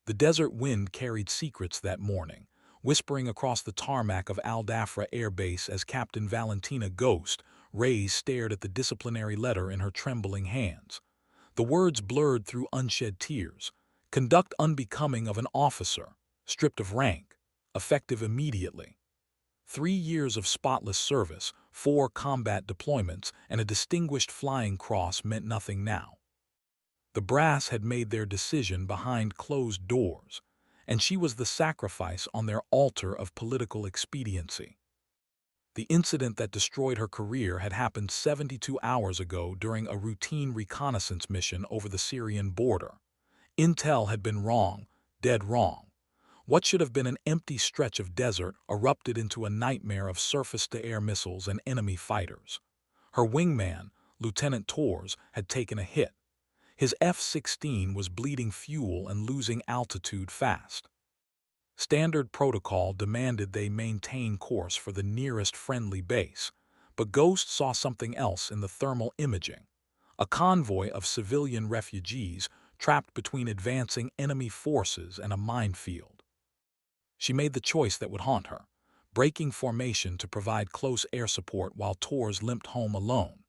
The desert wind carried secrets that morning, whispering across the tarmac of Al Dafra Air Base as Captain Valentina Ghost Reyes stared at the disciplinary letter in her trembling hands. The words blurred through unshed tears. Conduct unbecoming of an officer, stripped of rank, effective immediately. 3 years of spotless service, 4 combat deployments, and a distinguished flying cross meant nothing now. The brass had made their decision behind closed doors, and she was the sacrifice on their altar of political expediency. The incident that destroyed her career had happened 72 hours ago during a routine reconnaissance mission over the Syrian border. Intel had been wrong, dead wrong. What should have been an empty stretch of desert erupted into a nightmare of surface-to-air missiles and enemy fighters. Her wingman, Lieutenant Torres, had taken a hit. His F-16 was bleeding fuel and losing altitude fast. Standard protocol demanded they maintain course for the nearest friendly base, but Ghost saw something else in the thermal imaging. A convoy of civilian refugees trapped between advancing enemy forces and a minefield. She made the choice that would haunt her, breaking formation to provide close air support while Torres limped home alone.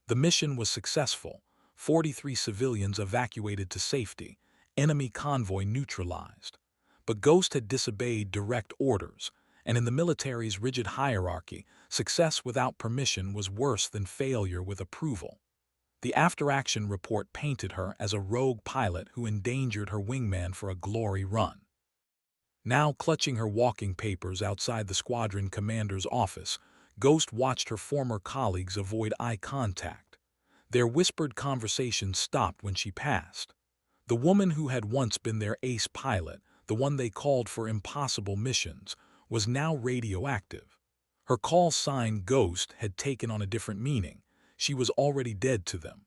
The mission was successful, 43 civilians evacuated to safety, enemy convoy neutralized. But Ghost had disobeyed direct orders, and in the military's rigid hierarchy, success without permission was worse than failure with approval. The after-action report painted her as a rogue pilot who endangered her wingman for a glory run. Now clutching her walking papers outside the squadron commander's office, Ghost watched her former colleagues avoid eye contact. Their whispered conversations stopped when she passed. The woman who had once been their ace pilot, the one they called for impossible missions, was now radioactive. Her call sign Ghost had taken on a different meaning. She was already dead to them.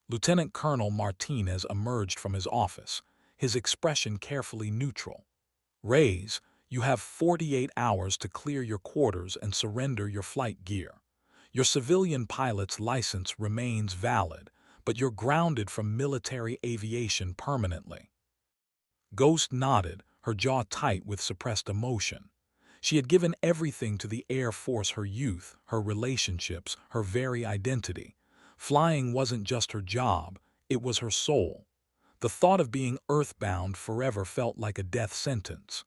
Lieutenant Colonel Martinez emerged from his office, his expression carefully neutral. Reyes, you have 48 hours to clear your quarters and surrender your flight gear. Your civilian pilot's license remains valid, but you're grounded from military aviation permanently. Ghost nodded, her jaw tight with suppressed emotion. She had given everything to the Air Force: her youth, her relationships, her very identity. Flying wasn't just her job, it was her soul. The thought of being earthbound forever felt like a death sentence.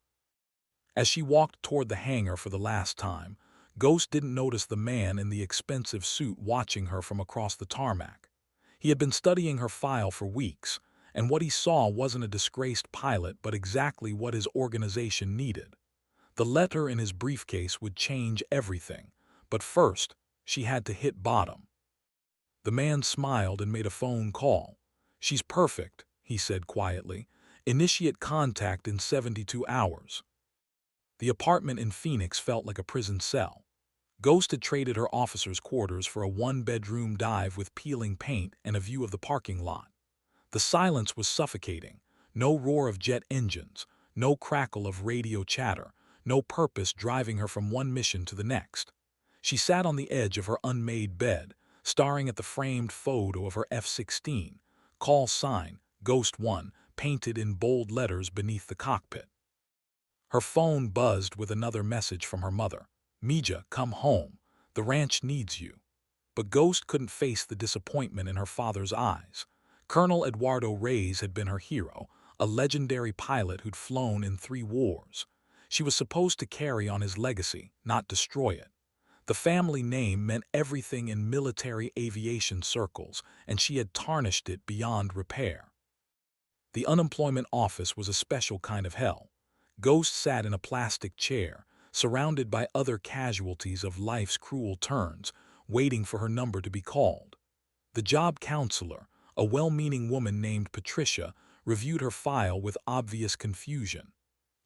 As she walked toward the hangar for the last time, Ghost didn't notice the man in the expensive suit watching her from across the tarmac. He had been studying her file for weeks, and what he saw wasn't a disgraced pilot but exactly what his organization needed. The letter in his briefcase would change everything, but first, she had to hit bottom. The man smiled and made a phone call. "She's perfect," he said quietly. "Initiate contact in 72 hours. The apartment in Phoenix felt like a prison cell. Ghost had traded her officer's quarters for a one-bedroom dive with peeling paint and a view of the parking lot. The silence was suffocating. No roar of jet engines, no crackle of radio chatter, no purpose driving her from one mission to the next. She sat on the edge of her unmade bed, staring at the framed photo of her F-16, call sign, Ghost 1, painted in bold letters beneath the cockpit. Her phone buzzed with another message from her mother. "Mija, come home. The ranch needs you." But Ghost couldn't face the disappointment in her father's eyes. Colonel Eduardo Reyes had been her hero, a legendary pilot who'd flown in 3 wars. She was supposed to carry on his legacy, not destroy it. The family name meant everything in military aviation circles, and she had tarnished it beyond repair. The unemployment office was a special kind of hell. Ghost sat in a plastic chair, surrounded by other casualties of life's cruel turns, waiting for her number to be called. The job counselor, a well-meaning woman named Patricia, reviewed her file with obvious confusion.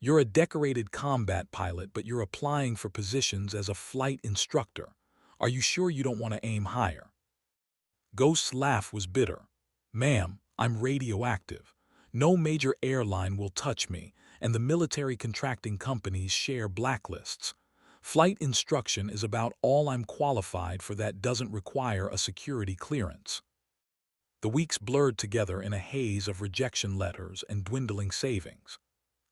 "You're a decorated combat pilot, but you're applying for positions as a flight instructor. Are you sure you don't want to aim higher?" Ghost's laugh was bitter. "Ma'am, I'm radioactive. No major airline will touch me, and the military contracting companies share blacklists. Flight instruction is about all I'm qualified for that doesn't require a security clearance." The weeks blurred together in a haze of rejection letters and dwindling savings.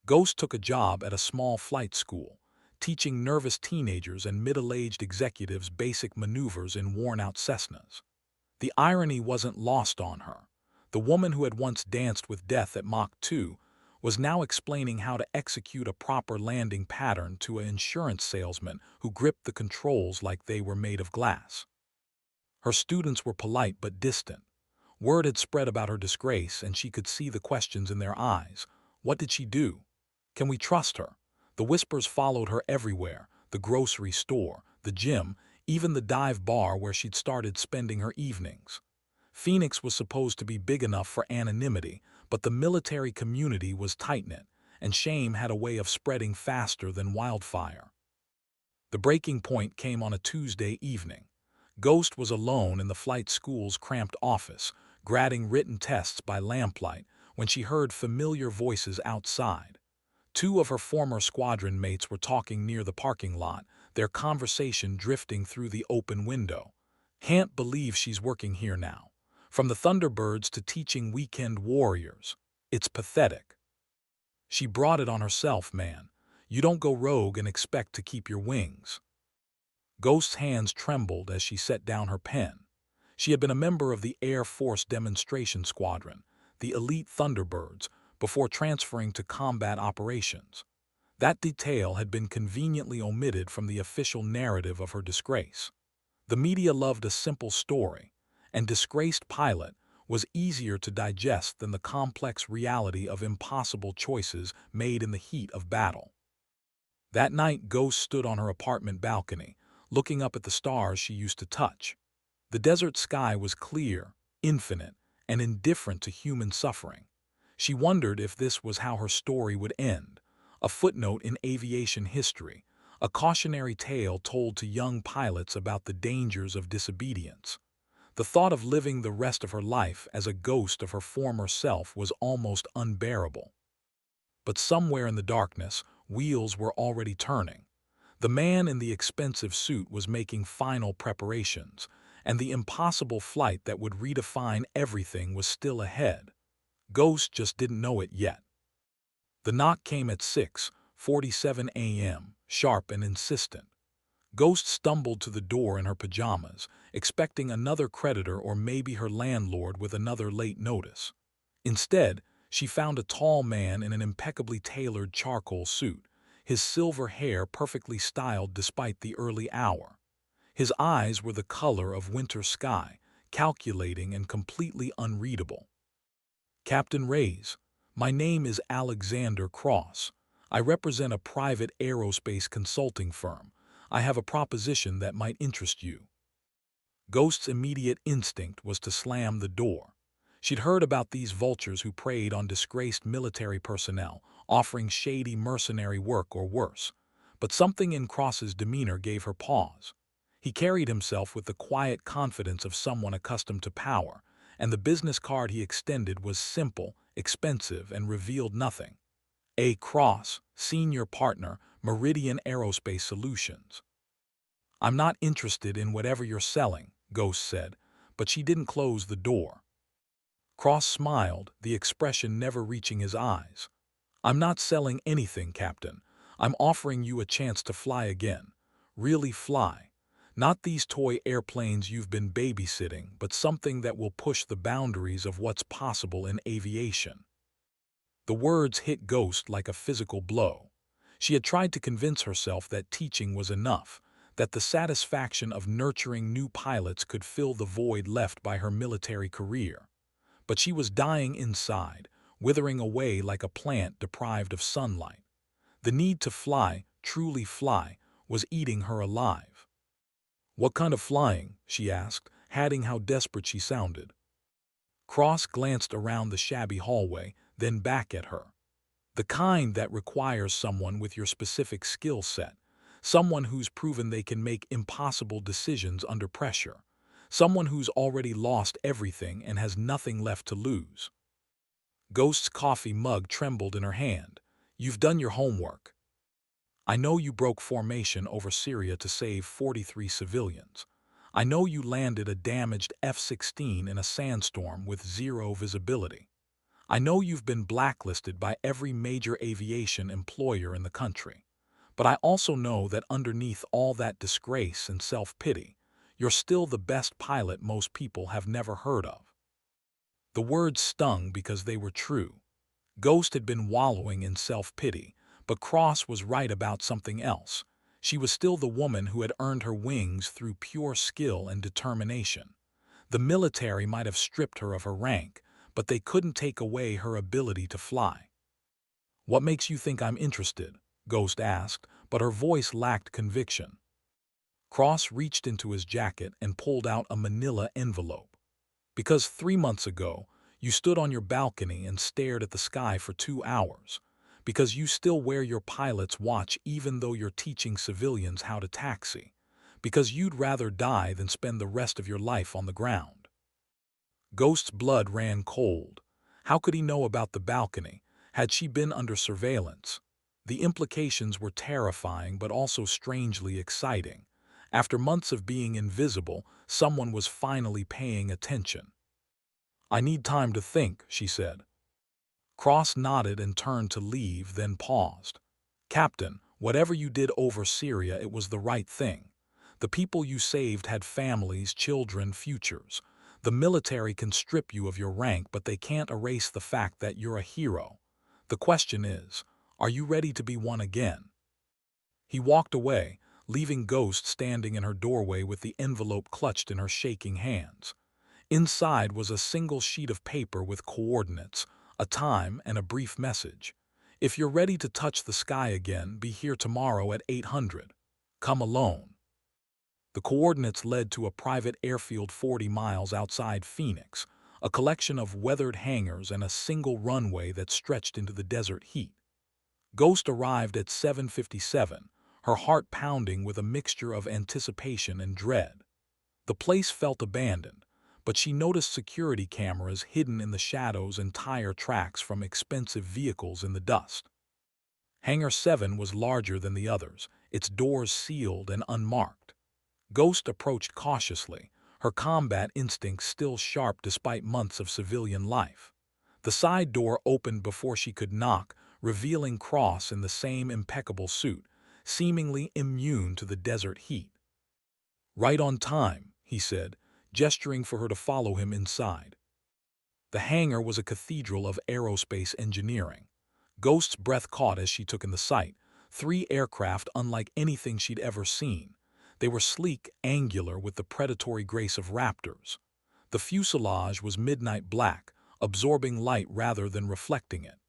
Ghost took a job at a small flight school, teaching nervous teenagers and middle-aged executives basic maneuvers in worn-out Cessnas. The irony wasn't lost on her. The woman who had once danced with death at Mach 2 was now explaining how to execute a proper landing pattern to an insurance salesman who gripped the controls like they were made of glass. Her students were polite but distant. Word had spread about her disgrace, and she could see the questions in their eyes. What did she do? Can we trust her? The whispers followed her everywhere: the grocery store, the gym, even the dive bar where she'd started spending her evenings. Phoenix was supposed to be big enough for anonymity, but the military community was tight-knit, and shame had a way of spreading faster than wildfire. The breaking point came on a Tuesday evening. Ghost was alone in the flight school's cramped office, grading written tests by lamplight, when she heard familiar voices outside. Two of her former squadron mates were talking near the parking lot, their conversation drifting through the open window. "Can't believe she's working here now. From the Thunderbirds to teaching weekend warriors. It's pathetic. She brought it on herself, man. You don't go rogue and expect to keep your wings." Ghost's hands trembled as she set down her pen. She had been a member of the Air Force Demonstration Squadron, the elite Thunderbirds, before transferring to combat operations. That detail had been conveniently omitted from the official narrative of her disgrace. The media loved a simple story, and disgraced pilot was easier to digest than the complex reality of impossible choices made in the heat of battle. That night, Ghost stood on her apartment balcony, looking up at the stars she used to touch. The desert sky was clear, infinite, and indifferent to human suffering. She wondered if this was how her story would end, a footnote in aviation history, a cautionary tale told to young pilots about the dangers of disobedience. The thought of living the rest of her life as a ghost of her former self was almost unbearable. But somewhere in the darkness, wheels were already turning. The man in the expensive suit was making final preparations, and the impossible flight that would redefine everything was still ahead. Ghost just didn't know it yet. The knock came at 6:47 a.m., sharp and insistent. Ghost stumbled to the door in her pajamas, expecting another creditor or maybe her landlord with another late notice. Instead, she found a tall man in an impeccably tailored charcoal suit, his silver hair perfectly styled despite the early hour. His eyes were the color of winter sky, calculating and completely unreadable. "Captain Reyes, my name is Alexander Cross. I represent a private aerospace consulting firm. I have a proposition that might interest you." Ghost's immediate instinct was to slam the door. She'd heard about these vultures who preyed on disgraced military personnel, offering shady mercenary work or worse. But something in Cross's demeanor gave her pause. He carried himself with the quiet confidence of someone accustomed to power, and the business card he extended was simple, expensive, and revealed nothing. A. Cross, Senior Partner, Meridian Aerospace Solutions. "I'm not interested in whatever you're selling," Ghost said, but she didn't close the door. Cross smiled, the expression never reaching his eyes. "I'm not selling anything, Captain. I'm offering you a chance to fly again. Really fly. Not these toy airplanes you've been babysitting, but something that will push the boundaries of what's possible in aviation." The words hit Ghost like a physical blow. She had tried to convince herself that teaching was enough, that the satisfaction of nurturing new pilots could fill the void left by her military career. But she was dying inside, withering away like a plant deprived of sunlight. The need to fly, truly fly, was eating her alive. "What kind of flying?" she asked, adding how desperate she sounded. Cross glanced around the shabby hallway, then back at her. "The kind that requires someone with your specific skill set, someone who's proven they can make impossible decisions under pressure, someone who's already lost everything and has nothing left to lose." Ghost's coffee mug trembled in her hand. "You've done your homework. I know you broke formation over Syria to save 43 civilians. I know you landed a damaged F-16 in a sandstorm with zero visibility. I know you've been blacklisted by every major aviation employer in the country. But I also know that underneath all that disgrace and self-pity, you're still the best pilot most people have never heard of. The words stung because they were true. Ghost had been wallowing in self-pity, but Cross was right about something else. She was still the woman who had earned her wings through pure skill and determination. The military might have stripped her of her rank, but they couldn't take away her ability to fly. "What makes you think I'm interested?" Ghost asked, but her voice lacked conviction. Cross reached into his jacket and pulled out a manila envelope. "Because 3 months ago, you stood on your balcony and stared at the sky for 2 hours. Because you still wear your pilot's watch even though you're teaching civilians how to taxi. Because you'd rather die than spend the rest of your life on the ground." Ghost's blood ran cold. How could he know about the balcony? Had she been under surveillance? The implications were terrifying but also strangely exciting. After months of being invisible, someone was finally paying attention. "I need time to think," she said. Cross nodded and turned to leave, then paused. "Captain, whatever you did over Syria, it was the right thing. The people you saved had families, children, futures. The military can strip you of your rank, but they can't erase the fact that you're a hero. The question is, are you ready to be one again?" He walked away, leaving Ghost standing in her doorway with the envelope clutched in her shaking hands. Inside was a single sheet of paper with coordinates, a time, and a brief message. "If you're ready to touch the sky again, be here tomorrow at 800. Come alone." The coordinates led to a private airfield 40 miles outside Phoenix, a collection of weathered hangars and a single runway that stretched into the desert heat. Ghost arrived at 7:57, her heart pounding with a mixture of anticipation and dread. The place felt abandoned, but she noticed security cameras hidden in the shadows and tire tracks from expensive vehicles in the dust. Hangar 7 was larger than the others, its doors sealed and unmarked. Ghost approached cautiously, her combat instincts still sharp despite months of civilian life. The side door opened before she could knock, revealing Cross in the same impeccable suit, seemingly immune to the desert heat. "Right on time," he said, gesturing for her to follow him inside. The hangar was a cathedral of aerospace engineering. Ghost's breath caught as she took in the sight. 3 aircraft unlike anything she'd ever seen. They were sleek, angular, with the predatory grace of raptors. The fuselage was midnight black, absorbing light rather than reflecting it.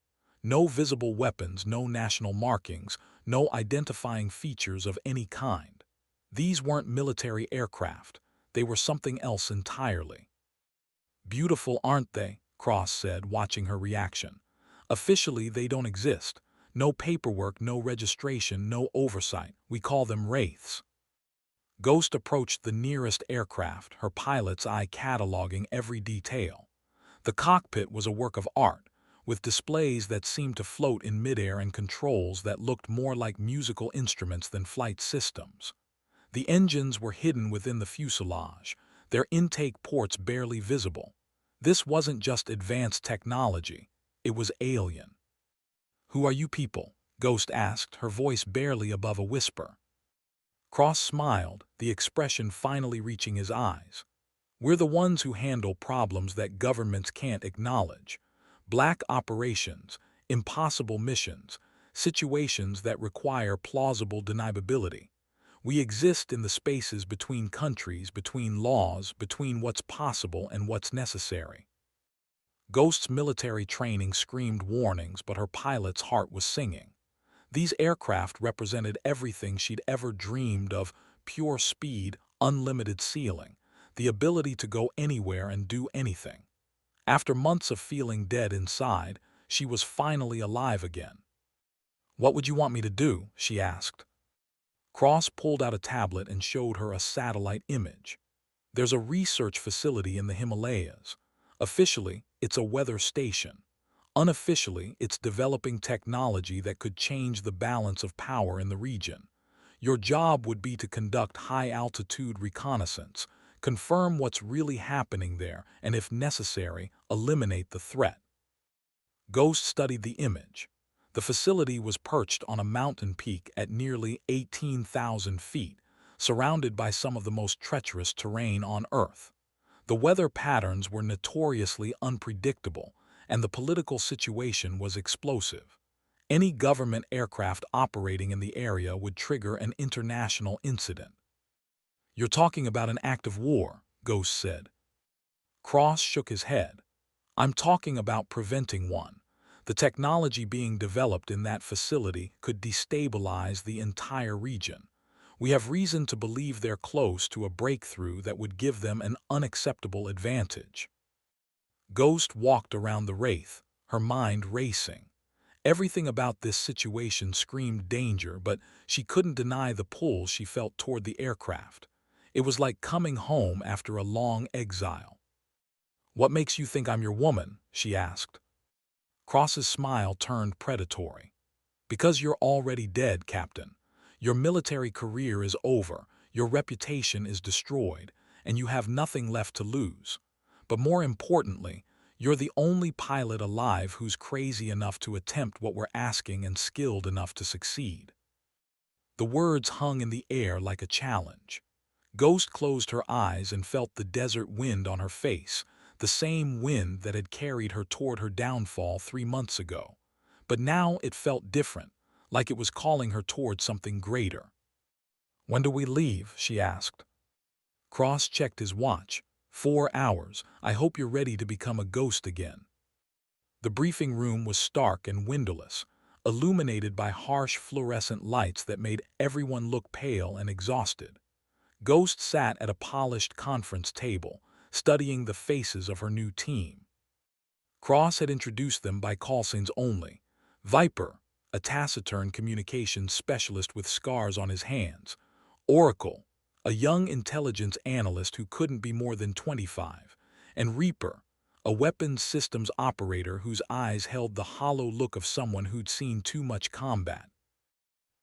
No visible weapons, no national markings, no identifying features of any kind. These weren't military aircraft. They were something else entirely. "Beautiful, aren't they?" Cross said, watching her reaction. "Officially, they don't exist. No paperwork, no registration, no oversight. We call them wraiths." Ghost approached the nearest aircraft, her pilot's eye cataloging every detail. The cockpit was a work of art, with displays that seemed to float in midair and controls that looked more like musical instruments than flight systems. The engines were hidden within the fuselage, their intake ports barely visible. This wasn't just advanced technology, it was alien. "Who are you people?" Ghost asked, her voice barely above a whisper. Cross smiled, the expression finally reaching his eyes. "We're the ones who handle problems that governments can't acknowledge. Black operations, impossible missions, situations that require plausible deniability. We exist in the spaces between countries, between laws, between what's possible and what's necessary." Ghost's military training screamed warnings, but her pilot's heart was singing. These aircraft represented everything she'd ever dreamed of: pure speed, unlimited ceiling, the ability to go anywhere and do anything. After months of feeling dead inside, she was finally alive again. "What would you want me to do?" she asked. Cross pulled out a tablet and showed her a satellite image. "There's a research facility in the Himalayas. Officially, it's a weather station. Unofficially, it's developing technology that could change the balance of power in the region. Your job would be to conduct high-altitude reconnaissance, confirm what's really happening there, and if necessary, eliminate the threat. Ghost studied the image. The facility was perched on a mountain peak at nearly 18,000 feet, surrounded by some of the most treacherous terrain on Earth. The weather patterns were notoriously unpredictable, and the political situation was explosive. Any government aircraft operating in the area would trigger an international incident. "You're talking about an act of war," Ghost said. Cross shook his head. "I'm talking about preventing one. The technology being developed in that facility could destabilize the entire region. We have reason to believe they're close to a breakthrough that would give them an unacceptable advantage." Ghost walked around the Wraith, her mind racing. Everything about this situation screamed danger, but she couldn't deny the pull she felt toward the aircraft. It was like coming home after a long exile. "What makes you think I'm your woman?" she asked. Cross's smile turned predatory. "Because you're already dead, Captain. Your military career is over, your reputation is destroyed, and you have nothing left to lose. But more importantly, you're the only pilot alive who's crazy enough to attempt what we're asking and skilled enough to succeed." The words hung in the air like a challenge. Ghost closed her eyes and felt the desert wind on her face, the same wind that had carried her toward her downfall 3 months ago. But now it felt different, like it was calling her toward something greater. "When do we leave?" she asked. Cross checked his watch. 4 hours. I hope you're ready to become a ghost again." The briefing room was stark and windowless, illuminated by harsh fluorescent lights that made everyone look pale and exhausted. Ghost sat at a polished conference table, studying the faces of her new team. Cross had introduced them by call signs only. Viper, a taciturn communications specialist with scars on his hands. Oracle, a young intelligence analyst who couldn't be more than 25. And Reaper, a weapons systems operator whose eyes held the hollow look of someone who'd seen too much combat.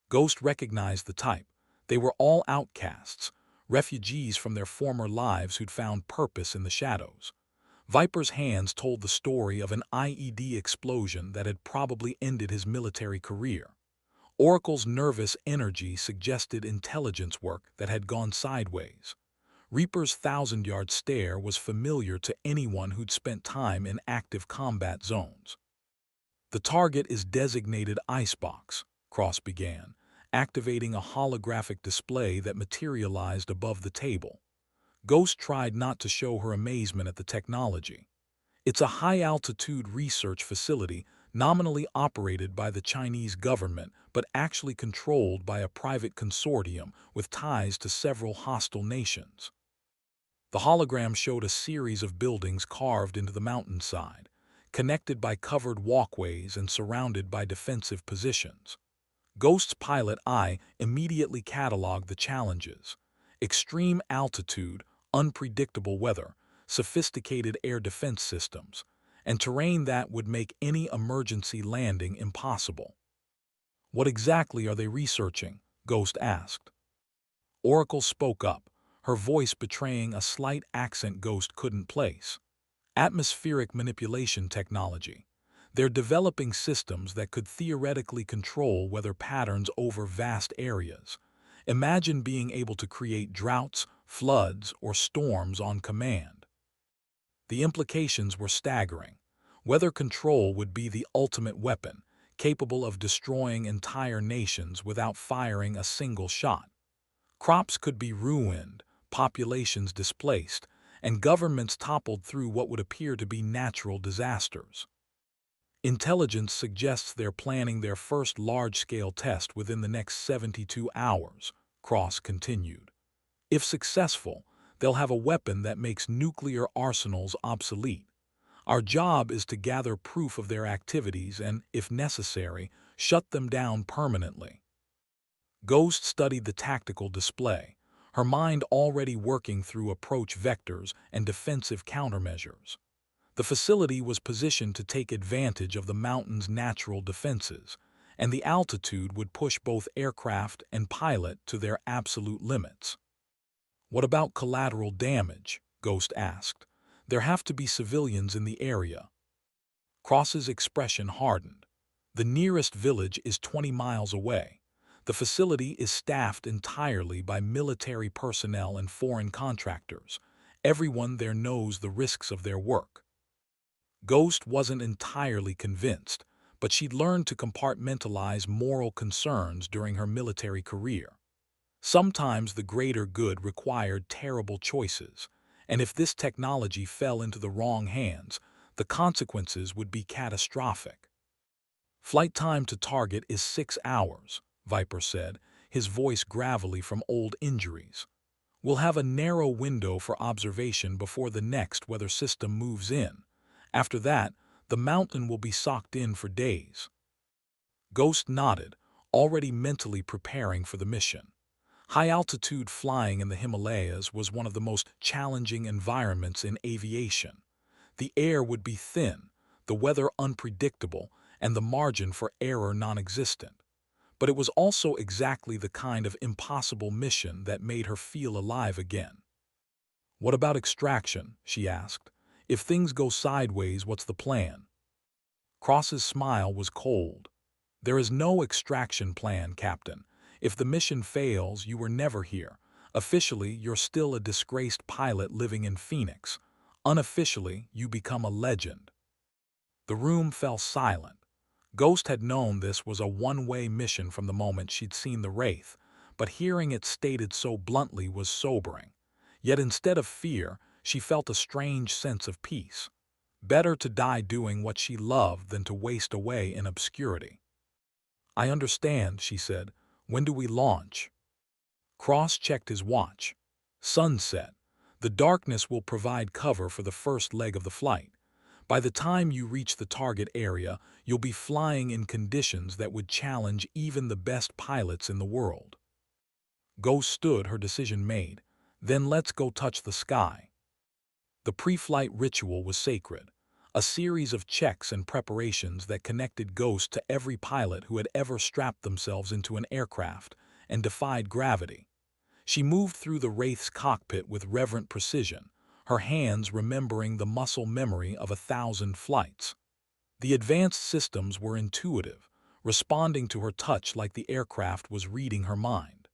Ghost recognized the type. They were all outcasts, refugees from their former lives who'd found purpose in the shadows. Viper's hands told the story of an IED explosion that had probably ended his military career. Oracle's nervous energy suggested intelligence work that had gone sideways. Reaper's thousand-yard stare was familiar to anyone who'd spent time in active combat zones. "The target is designated Icebox," Cross began, activating a holographic display that materialized above the table. Ghost tried not to show her amazement at the technology. "It's a high-altitude research facility nominally operated by the Chinese government but actually controlled by a private consortium with ties to several hostile nations." The hologram showed a series of buildings carved into the mountainside, connected by covered walkways and surrounded by defensive positions. Ghost's pilot eye immediately cataloged the challenges: extreme altitude, unpredictable weather, sophisticated air defense systems, and terrain that would make any emergency landing impossible. "What exactly are they researching?" Ghost asked. Oracle spoke up, her voice betraying a slight accent Ghost couldn't place. "Atmospheric manipulation technology. They're developing systems that could theoretically control weather patterns over vast areas. Imagine being able to create droughts, floods, or storms on command." The implications were staggering. Weather control would be the ultimate weapon, capable of destroying entire nations without firing a single shot. Crops could be ruined, populations displaced, and governments toppled through what would appear to be natural disasters. "Intelligence suggests they're planning their first large-scale test within the next 72 hours, Cross continued. "If successful, they'll have a weapon that makes nuclear arsenals obsolete. Our job is to gather proof of their activities and, if necessary, shut them down permanently." Ghost studied the tactical display, her mind already working through approach vectors and defensive countermeasures. The facility was positioned to take advantage of the mountain's natural defenses, and the altitude would push both aircraft and pilot to their absolute limits. "What about collateral damage?" Ghost asked. "There have to be civilians in the area." Cross's expression hardened. "The nearest village is 20 miles away. The facility is staffed entirely by military personnel and foreign contractors. Everyone there knows the risks of their work." Ghost wasn't entirely convinced, but she'd learned to compartmentalize moral concerns during her military career. Sometimes the greater good required terrible choices, and if this technology fell into the wrong hands, the consequences would be catastrophic. "Flight time to target is 6 hours, Viper said, his voice gravelly from old injuries. "We'll have a narrow window for observation before the next weather system moves in. After that, the mountain will be socked in for days." Ghost nodded, already mentally preparing for the mission. High-altitude flying in the Himalayas was one of the most challenging environments in aviation. The air would be thin, the weather unpredictable, and the margin for error non-existent. But it was also exactly the kind of impossible mission that made her feel alive again. "What about extraction?" she asked. "If things go sideways, what's the plan?" Cross's smile was cold. "There is no extraction plan, Captain. If the mission fails, you were never here. Officially, you're still a disgraced pilot living in Phoenix. Unofficially, you become a legend." The room fell silent. Ghost had known this was a one-way mission from the moment she'd seen the Wraith, but hearing it stated so bluntly was sobering. Yet instead of fear, she felt a strange sense of peace. Better to die doing what she loved than to waste away in obscurity. "I understand," she said. "When do we launch?" Cross checked his watch. "Sunset. The darkness will provide cover for the first leg of the flight. By the time you reach the target area, you'll be flying in conditions that would challenge even the best pilots in the world." Ghost stood, her decision made. "Then let's go touch the sky." The pre-flight ritual was sacred, a series of checks and preparations that connected Ghost to every pilot who had ever strapped themselves into an aircraft and defied gravity. She moved through the Wraith's cockpit with reverent precision, her hands remembering the muscle memory of 1,000 flights. The advanced systems were intuitive, responding to her touch like the aircraft was reading her mind.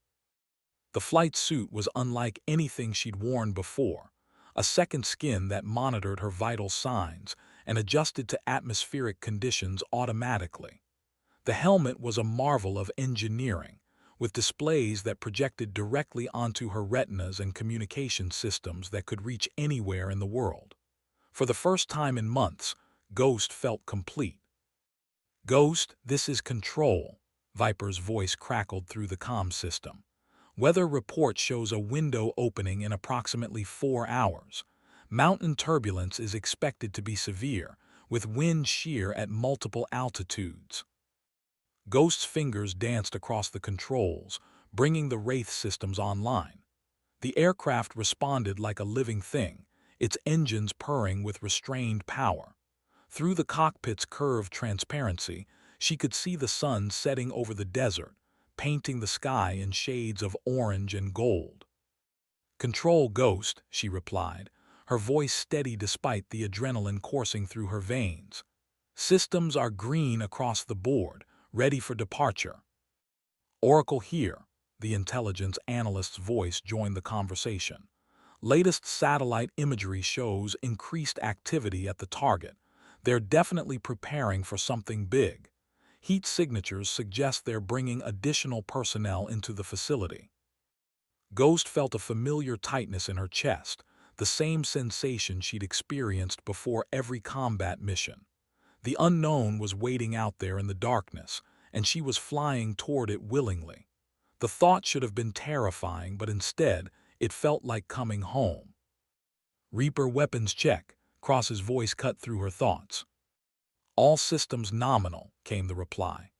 The flight suit was unlike anything she'd worn before, a second skin that monitored her vital signs and adjusted to atmospheric conditions automatically. The helmet was a marvel of engineering, with displays that projected directly onto her retinas and communication systems that could reach anywhere in the world. For the first time in months, Ghost felt complete. "Ghost, this is Control," Viper's voice crackled through the comm system. "Weather report shows a window opening in approximately 4 hours. Mountain turbulence is expected to be severe, with wind shear at multiple altitudes." Ghost's fingers danced across the controls, bringing the Wraith systems online. The aircraft responded like a living thing, its engines purring with restrained power. Through the cockpit's curved transparency, she could see the sun setting over the desert, painting the sky in shades of orange and gold. "Control, Ghost," she replied, her voice steady despite the adrenaline coursing through her veins. "Systems are green across the board, ready for departure." "Oracle here," the intelligence analyst's voice joined the conversation. "Latest satellite imagery shows increased activity at the target. They're definitely preparing for something big. Heat signatures suggest they're bringing additional personnel into the facility." Ghost felt a familiar tightness in her chest, the same sensation she'd experienced before every combat mission. The unknown was waiting out there in the darkness, and she was flying toward it willingly. The thought should have been terrifying, but instead, it felt like coming home. "Reaper weapons check," Cross's voice cut through her thoughts. "All systems nominal," came the reply.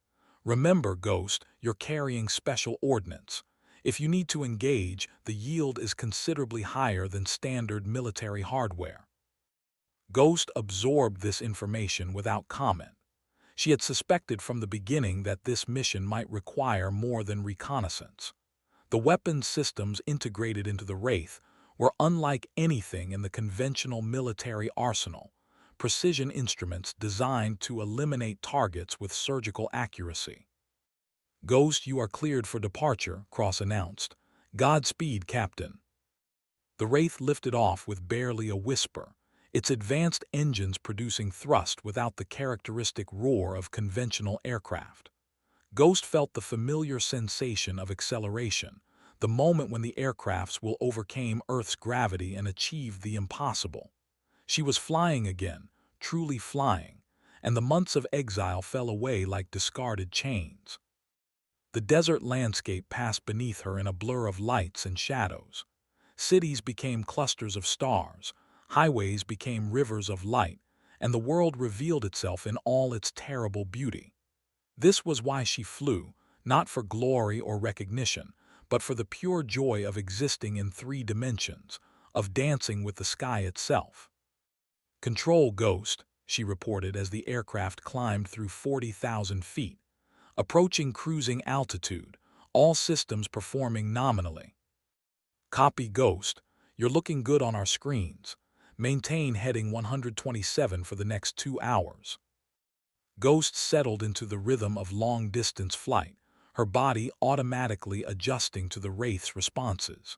"Remember, Ghost, you're carrying special ordnance. If you need to engage, the yield is considerably higher than standard military hardware." Ghost absorbed this information without comment. She had suspected from the beginning that this mission might require more than reconnaissance. The weapons systems integrated into the Wraith were unlike anything in the conventional military arsenal, precision instruments designed to eliminate targets with surgical accuracy. "Ghost, you are cleared for departure," Cross announced. "Godspeed, Captain." The Wraith lifted off with barely a whisper, its advanced engines producing thrust without the characteristic roar of conventional aircraft. Ghost felt the familiar sensation of acceleration, the moment when the aircrafts will overcame Earth's gravity and achieve the impossible. She was flying again, truly flying, and the months of exile fell away like discarded chains. The desert landscape passed beneath her in a blur of lights and shadows. Cities became clusters of stars, highways became rivers of light, and the world revealed itself in all its terrible beauty. This was why she flew, not for glory or recognition, but for the pure joy of existing in 3 dimensions, of dancing with the sky itself. "Control, Ghost," she reported as the aircraft climbed through 40,000 feet, approaching cruising altitude, all systems performing nominally. "Copy, Ghost. You're looking good on our screens. Maintain heading 127 for the next 2 hours." Ghost settled into the rhythm of long-distance flight, her body automatically adjusting to the Wraith's responses.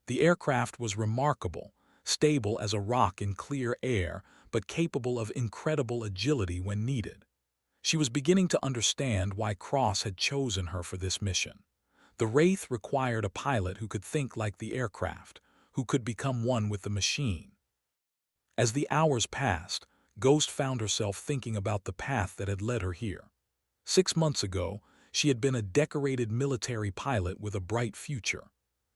The aircraft was remarkable, stable as a rock in clear air, but capable of incredible agility when needed. She was beginning to understand why Cross had chosen her for this mission. The Wraith required a pilot who could think like the aircraft, who could become one with the machine. As the hours passed, Ghost found herself thinking about the path that had led her here. 6 months ago, she had been a decorated military pilot with a bright future.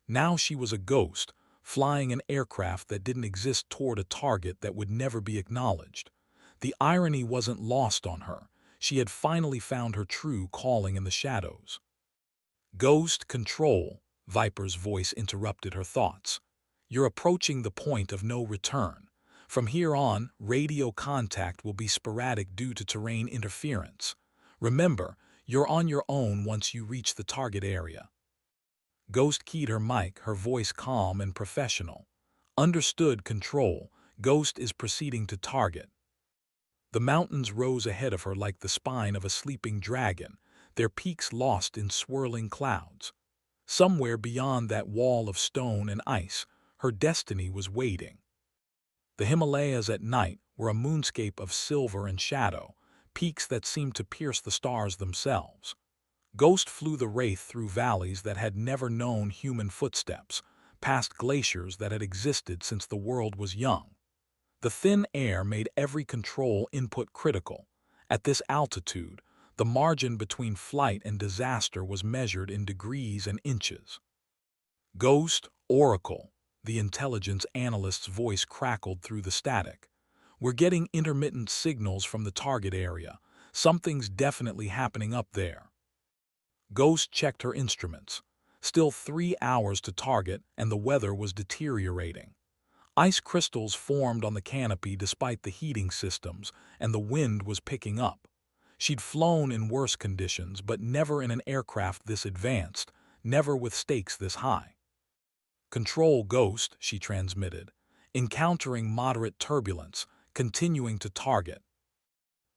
Now she was a ghost, flying an aircraft that didn't exist toward a target that would never be acknowledged. The irony wasn't lost on her. She had finally found her true calling in the shadows. "Ghost, control," Viper's voice interrupted her thoughts. "You're approaching the point of no return. From here on, radio contact will be sporadic due to terrain interference. Remember, you're on your own once you reach the target area." Ghost keyed her mic, her voice calm and professional. "Understood, Control. Ghost is proceeding to target." The mountains rose ahead of her like the spine of a sleeping dragon, their peaks lost in swirling clouds. Somewhere beyond that wall of stone and ice, her destiny was waiting. The Himalayas at night were a moonscape of silver and shadow, peaks that seemed to pierce the stars themselves. Ghost flew the Wraith through valleys that had never known human footsteps, past glaciers that had existed since the world was young. The thin air made every control input critical. At this altitude, the margin between flight and disaster was measured in degrees and inches. "Ghost, Oracle," the intelligence analyst's voice crackled through the static. "We're getting intermittent signals from the target area. Something's definitely happening up there." Ghost checked her instruments. Still 3 hours to target, and the weather was deteriorating. Ice crystals formed on the canopy despite the heating systems, and the wind was picking up. She'd flown in worse conditions, but never in an aircraft this advanced, never with stakes this high. "Control, Ghost," she transmitted, encountering moderate turbulence, continuing to target.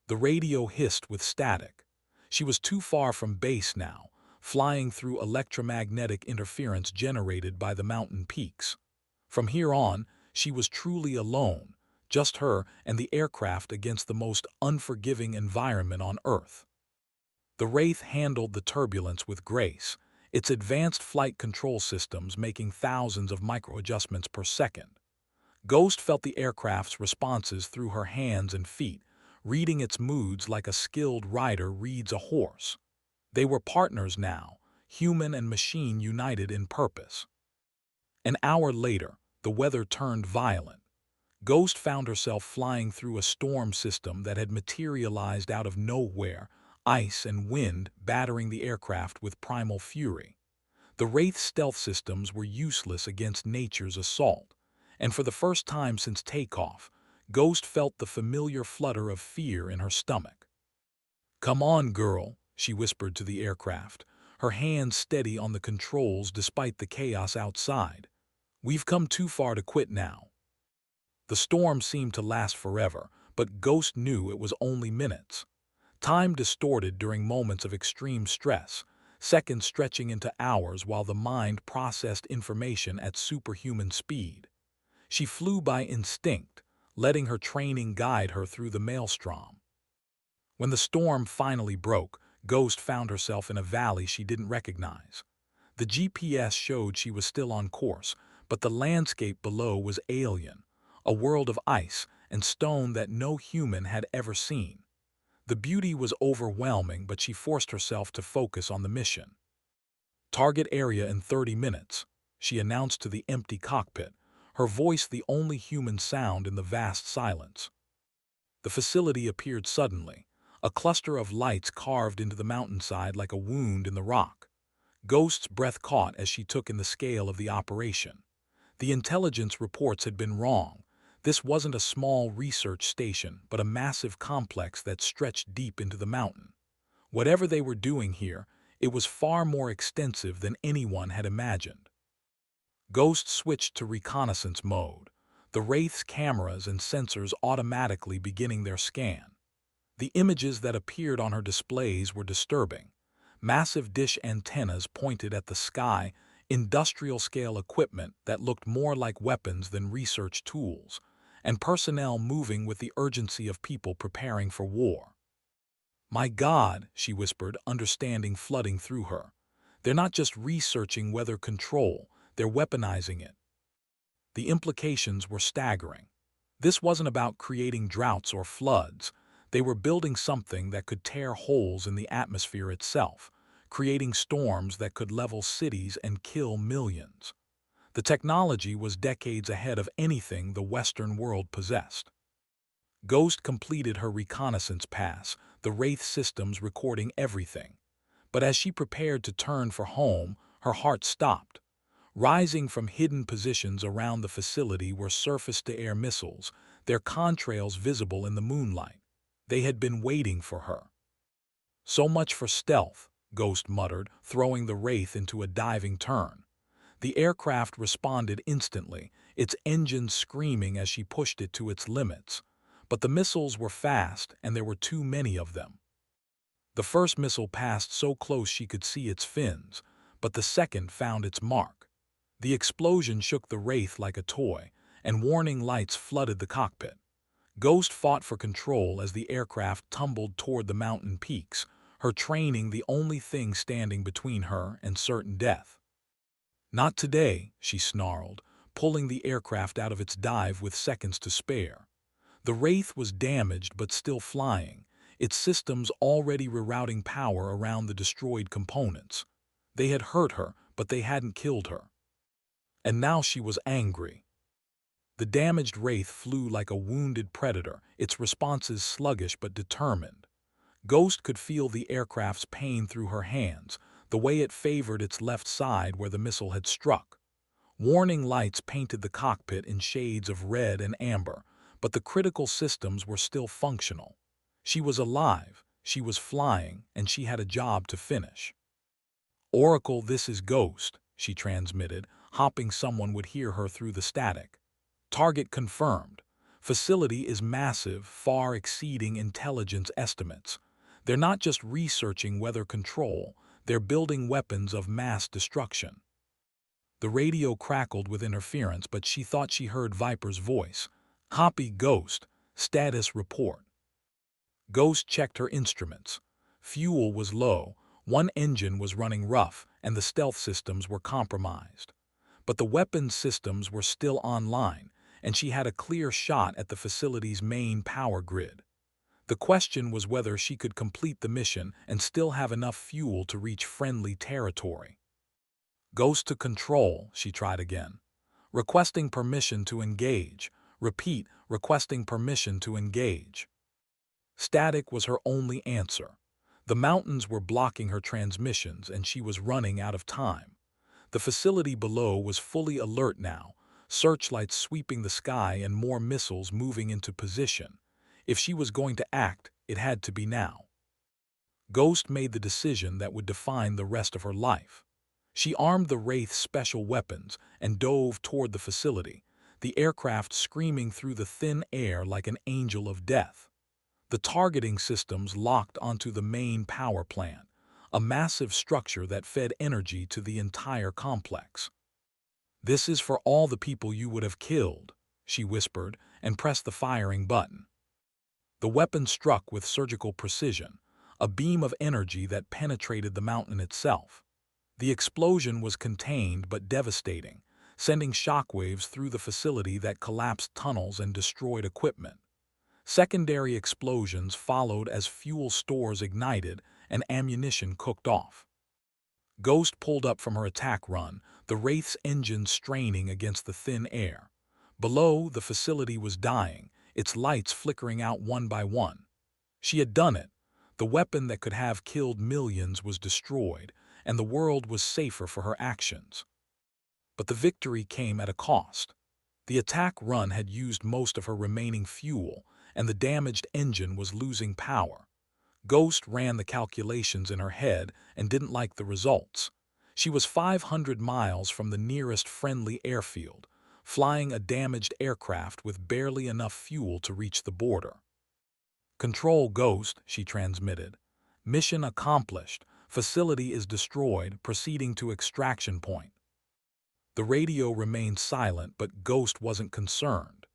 The radio hissed with static. She was too far from base now, flying through electromagnetic interference generated by the mountain peaks. From here on, she was truly alone, just her and the aircraft against the most unforgiving environment on Earth. The Wraith handled the turbulence with grace, its advanced flight control systems making thousands of micro-adjustments per second. Ghost felt the aircraft's responses through her hands and feet, reading its moods like a skilled rider reads a horse. They were partners now, human and machine united in purpose. An hour later, the weather turned violent. Ghost found herself flying through a storm system that had materialized out of nowhere, ice and wind battering the aircraft with primal fury. The Wraith's stealth systems were useless against nature's assault, and for the first time since takeoff, Ghost felt the familiar flutter of fear in her stomach. "Come on, girl," she whispered to the aircraft, her hands steady on the controls despite the chaos outside. "We've come too far to quit now." The storm seemed to last forever, but Ghost knew it was only minutes. Time distorted during moments of extreme stress, seconds stretching into hours while the mind processed information at superhuman speed. She flew by instinct, letting her training guide her through the maelstrom. When the storm finally broke, Ghost found herself in a valley she didn't recognize. The GPS showed she was still on course, but the landscape below was alien, a world of ice and stone that no human had ever seen. The beauty was overwhelming, but she forced herself to focus on the mission. "Target area in 30 minutes," she announced to the empty cockpit, her voice the only human sound in the vast silence. The facility appeared suddenly, a cluster of lights carved into the mountainside like a wound in the rock. Ghost's breath caught as she took in the scale of the operation. The intelligence reports had been wrong. This wasn't a small research station, but a massive complex that stretched deep into the mountain. Whatever they were doing here, it was far more extensive than anyone had imagined. Ghost switched to reconnaissance mode, the Wraith's cameras and sensors automatically beginning their scan. The images that appeared on her displays were disturbing. Massive dish antennas pointed at the sky, industrial-scale equipment that looked more like weapons than research tools, and personnel moving with the urgency of people preparing for war. "My God," she whispered, understanding flooding through her. "They're not just researching weather control, they're weaponizing it." The implications were staggering. This wasn't about creating droughts or floods. They were building something that could tear holes in the atmosphere itself, creating storms that could level cities and kill millions. The technology was decades ahead of anything the Western world possessed. Ghost completed her reconnaissance pass, the Wraith systems recording everything. But as she prepared to turn for home, her heart stopped. Rising from hidden positions around the facility were surface-to-air missiles, their contrails visible in the moonlight. They had been waiting for her. "So much for stealth," Ghost muttered, throwing the Wraith into a diving turn. The aircraft responded instantly, its engines screaming as she pushed it to its limits. But the missiles were fast, and there were too many of them. The first missile passed so close she could see its fins, but the second found its mark. The explosion shook the Wraith like a toy, and warning lights flooded the cockpit. Ghost fought for control as the aircraft tumbled toward the mountain peaks, her training the only thing standing between her and certain death. "Not today," she snarled, pulling the aircraft out of its dive with seconds to spare. The Wraith was damaged but still flying, its systems already rerouting power around the destroyed components. They had hurt her, but they hadn't killed her. And now she was angry. The damaged Wraith flew like a wounded predator, its responses sluggish but determined. Ghost could feel the aircraft's pain through her hands, the way it favored its left side where the missile had struck. Warning lights painted the cockpit in shades of red and amber, but the critical systems were still functional. She was alive, she was flying, and she had a job to finish. "Oracle, this is Ghost," she transmitted, hoping someone would hear her through the static. "Target confirmed. Facility is massive, far exceeding intelligence estimates. They're not just researching weather control, they're building weapons of mass destruction." The radio crackled with interference, but she thought she heard Viper's voice. "Copy, Ghost. Status report." Ghost checked her instruments. Fuel was low, one engine was running rough, and the stealth systems were compromised. But the weapons systems were still online, and she had a clear shot at the facility's main power grid. The question was whether she could complete the mission and still have enough fuel to reach friendly territory. "Ghost to control," she tried again. "Requesting permission to engage. Repeat, requesting permission to engage." Static was her only answer. The mountains were blocking her transmissions, and she was running out of time. The facility below was fully alert now, searchlights sweeping the sky and more missiles moving into position. If she was going to act, it had to be now. Ghost made the decision that would define the rest of her life. She armed the Wraith's special weapons and dove toward the facility, the aircraft screaming through the thin air like an angel of death. The targeting systems locked onto the main power plant, a massive structure that fed energy to the entire complex. "This is for all the people you would have killed," she whispered, and pressed the firing button. The weapon struck with surgical precision, a beam of energy that penetrated the mountain itself. The explosion was contained but devastating, sending shockwaves through the facility that collapsed tunnels and destroyed equipment. Secondary explosions followed as fuel stores ignited and ammunition cooked off. Ghost pulled up from her attack run, the Wraith's engines straining against the thin air. Below, the facility was dying, its lights flickering out one by one. She had done it. The weapon that could have killed millions was destroyed, and the world was safer for her actions. But the victory came at a cost. The attack run had used most of her remaining fuel, and the damaged engine was losing power. Ghost ran the calculations in her head and didn't like the results. She was 500 miles from the nearest friendly airfield, flying a damaged aircraft with barely enough fuel to reach the border. "Control, Ghost," she transmitted. "Mission accomplished. Facility is destroyed, proceeding to extraction point." The radio remained silent, but Ghost wasn't concerned.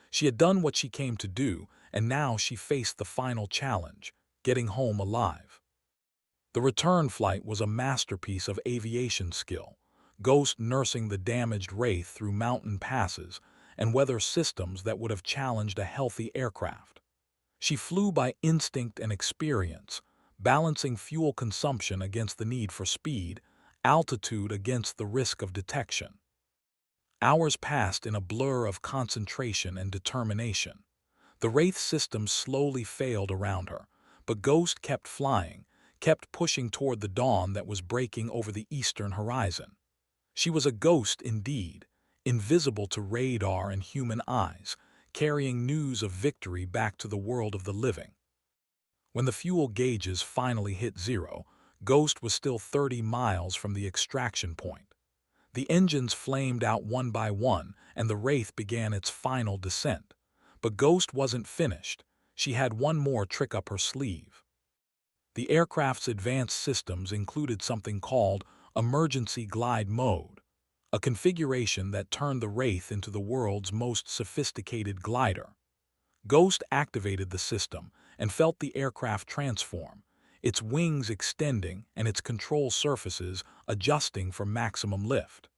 She had done what she came to do, and now she faced the final challenge: getting home alive. The return flight was a masterpiece of aviation skill, Ghost nursing the damaged Wraith through mountain passes and weather systems that would have challenged a healthy aircraft. She flew by instinct and experience, balancing fuel consumption against the need for speed, altitude against the risk of detection. Hours passed in a blur of concentration and determination. The Wraith system slowly failed around her, but Ghost kept flying, kept pushing toward the dawn that was breaking over the eastern horizon. She was a ghost indeed, invisible to radar and human eyes, carrying news of victory back to the world of the living. When the fuel gauges finally hit zero, Ghost was still 30 miles from the extraction point. The engines flamed out one by one, and the Wraith began its final descent. But Ghost wasn't finished. She had one more trick up her sleeve. The aircraft's advanced systems included something called Emergency Glide Mode, a configuration that turned the Wraith into the world's most sophisticated glider. Ghost activated the system and felt the aircraft transform, its wings extending and its control surfaces adjusting for maximum lift.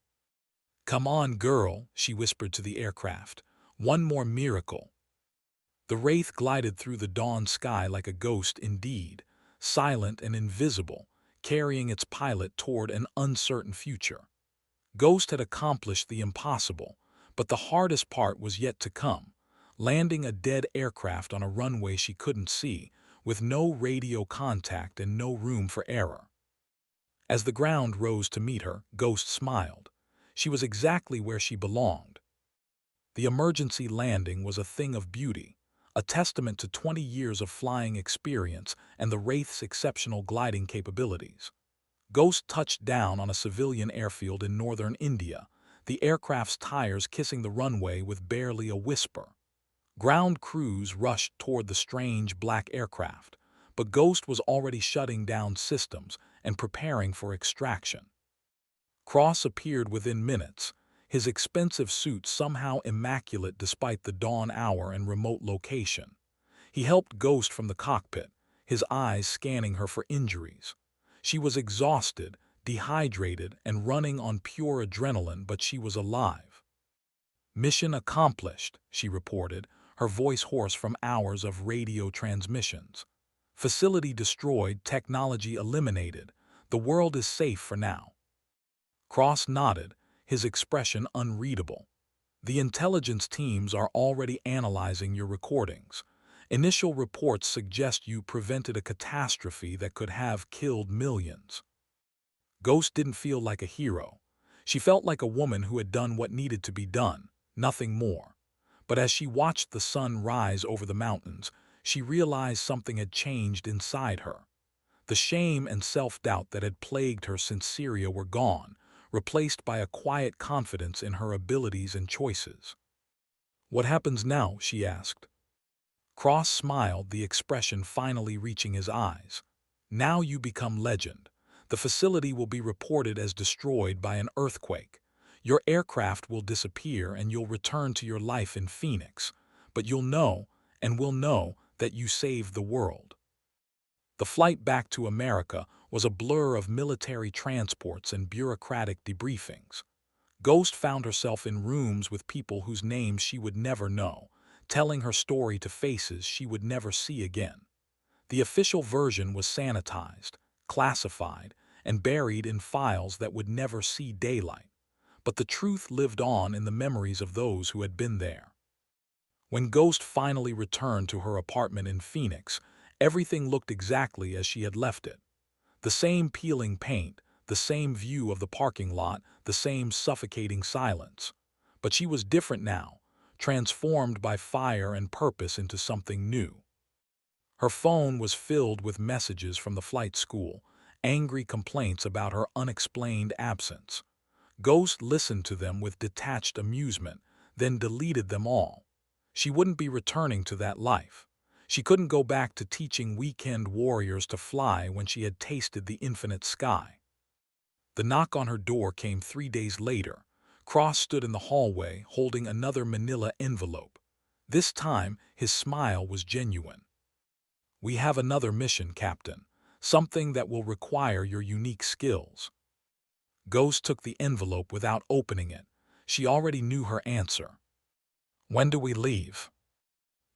"Come on, girl," she whispered to the aircraft. "One more miracle." The Wraith glided through the dawn sky like a ghost indeed, silent and invisible, carrying its pilot toward an uncertain future. Ghost had accomplished the impossible, but the hardest part was yet to come: landing a dead aircraft on a runway she couldn't see, with no radio contact and no room for error. As the ground rose to meet her, Ghost smiled. She was exactly where she belonged. The emergency landing was a thing of beauty, a testament to 20 years of flying experience and the Wraith's exceptional gliding capabilities. Ghost touched down on a civilian airfield in northern India, the aircraft's tires kissing the runway with barely a whisper. Ground crews rushed toward the strange black aircraft, but Ghost was already shutting down systems and preparing for extraction. Cross appeared within minutes, his expensive suit somehow immaculate despite the dawn hour and remote location. He helped Ghost from the cockpit, his eyes scanning her for injuries. She was exhausted, dehydrated, and running on pure adrenaline, but she was alive. "Mission accomplished," she reported, her voice hoarse from hours of radio transmissions. "Facility destroyed, technology eliminated. The world is safe for now." Cross nodded, his expression unreadable. "The intelligence teams are already analyzing your recordings. Initial reports suggest you prevented a catastrophe that could have killed millions." Ghost didn't feel like a hero. She felt like a woman who had done what needed to be done, nothing more. But as she watched the sun rise over the mountains, she realized something had changed inside her. The shame and self-doubt that had plagued her since Syria were gone, replaced by a quiet confidence in her abilities and choices. "What happens now?" she asked. Cross smiled, the expression finally reaching his eyes. "Now you become legend. The facility will be reported as destroyed by an earthquake. Your aircraft will disappear and you'll return to your life in Phoenix. But you'll know, and we'll know, that you saved the world." The flight back to America was a blur of military transports and bureaucratic debriefings. Ghost found herself in rooms with people whose names she would never know, telling her story to faces she would never see again. The official version was sanitized, classified, and buried in files that would never see daylight. But the truth lived on in the memories of those who had been there. When Ghost finally returned to her apartment in Phoenix, everything looked exactly as she had left it. The same peeling paint, the same view of the parking lot, the same suffocating silence. But she was different now, transformed by fire and purpose into something new. Her phone was filled with messages from the flight school, angry complaints about her unexplained absence. Ghost listened to them with detached amusement, then deleted them all. She wouldn't be returning to that life. She couldn't go back to teaching weekend warriors to fly when she had tasted the infinite sky. The knock on her door came 3 days later. Cross stood in the hallway holding another manila envelope. This time, his smile was genuine. "We have another mission, Captain. Something that will require your unique skills." Ghost took the envelope without opening it. She already knew her answer. "When do we leave?"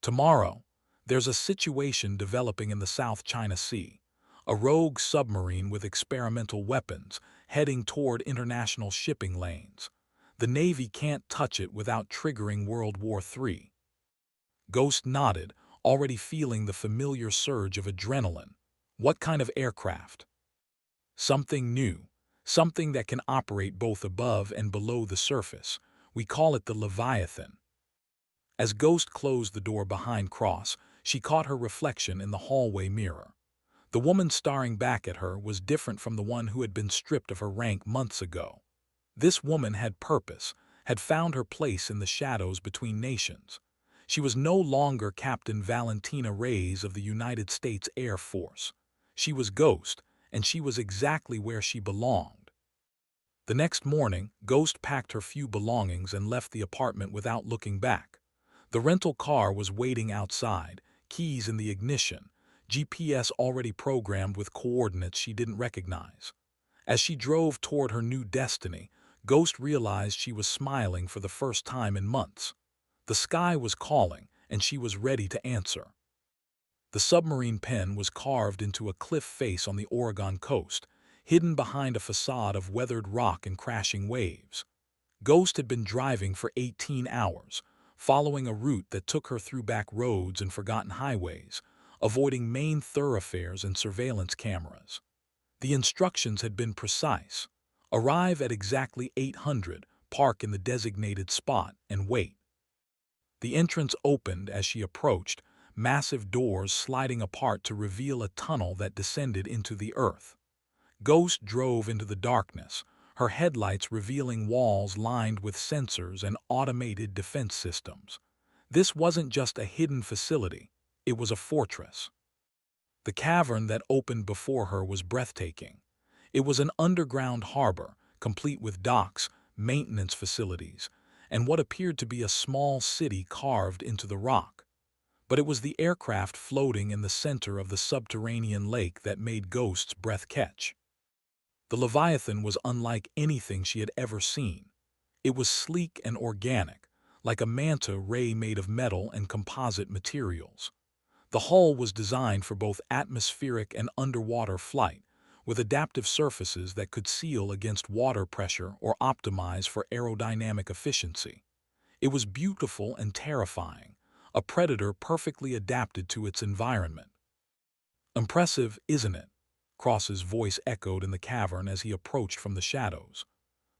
"Tomorrow. There's a situation developing in the South China Sea. A rogue submarine with experimental weapons heading toward international shipping lanes. The Navy can't touch it without triggering World War III." Ghost nodded, already feeling the familiar surge of adrenaline. "What kind of aircraft?" "Something new. Something that can operate both above and below the surface. We call it the Leviathan." As Ghost closed the door behind Cross, she caught her reflection in the hallway mirror. The woman staring back at her was different from the one who had been stripped of her rank months ago. This woman had purpose, had found her place in the shadows between nations. She was no longer Captain Valentina Reyes of the United States Air Force. She was Ghost, and she was exactly where she belonged. The next morning, Ghost packed her few belongings and left the apartment without looking back. The rental car was waiting outside, keys in the ignition, GPS already programmed with coordinates she didn't recognize. As she drove toward her new destiny, Ghost realized she was smiling for the first time in months. The sky was calling, and she was ready to answer. The submarine pen was carved into a cliff face on the Oregon coast, hidden behind a facade of weathered rock and crashing waves. Ghost had been driving for 18 hours, following a route that took her through back roads and forgotten highways, avoiding main thoroughfares and surveillance cameras. The instructions had been precise. Arrive at exactly 800, park in the designated spot, and wait. The entrance opened as she approached, massive doors sliding apart to reveal a tunnel that descended into the earth. Ghost drove into the darkness, her headlights revealing walls lined with sensors and automated defense systems. This wasn't just a hidden facility, it was a fortress. The cavern that opened before her was breathtaking. It was an underground harbor, complete with docks, maintenance facilities, and what appeared to be a small city carved into the rock. But it was the aircraft floating in the center of the subterranean lake that made Ghost's breath catch. The Leviathan was unlike anything she had ever seen. It was sleek and organic, like a manta ray made of metal and composite materials. The hull was designed for both atmospheric and underwater flight, with adaptive surfaces that could seal against water pressure or optimize for aerodynamic efficiency. It was beautiful and terrifying, a predator perfectly adapted to its environment. "Impressive, isn't it?" Cross's voice echoed in the cavern as he approached from the shadows.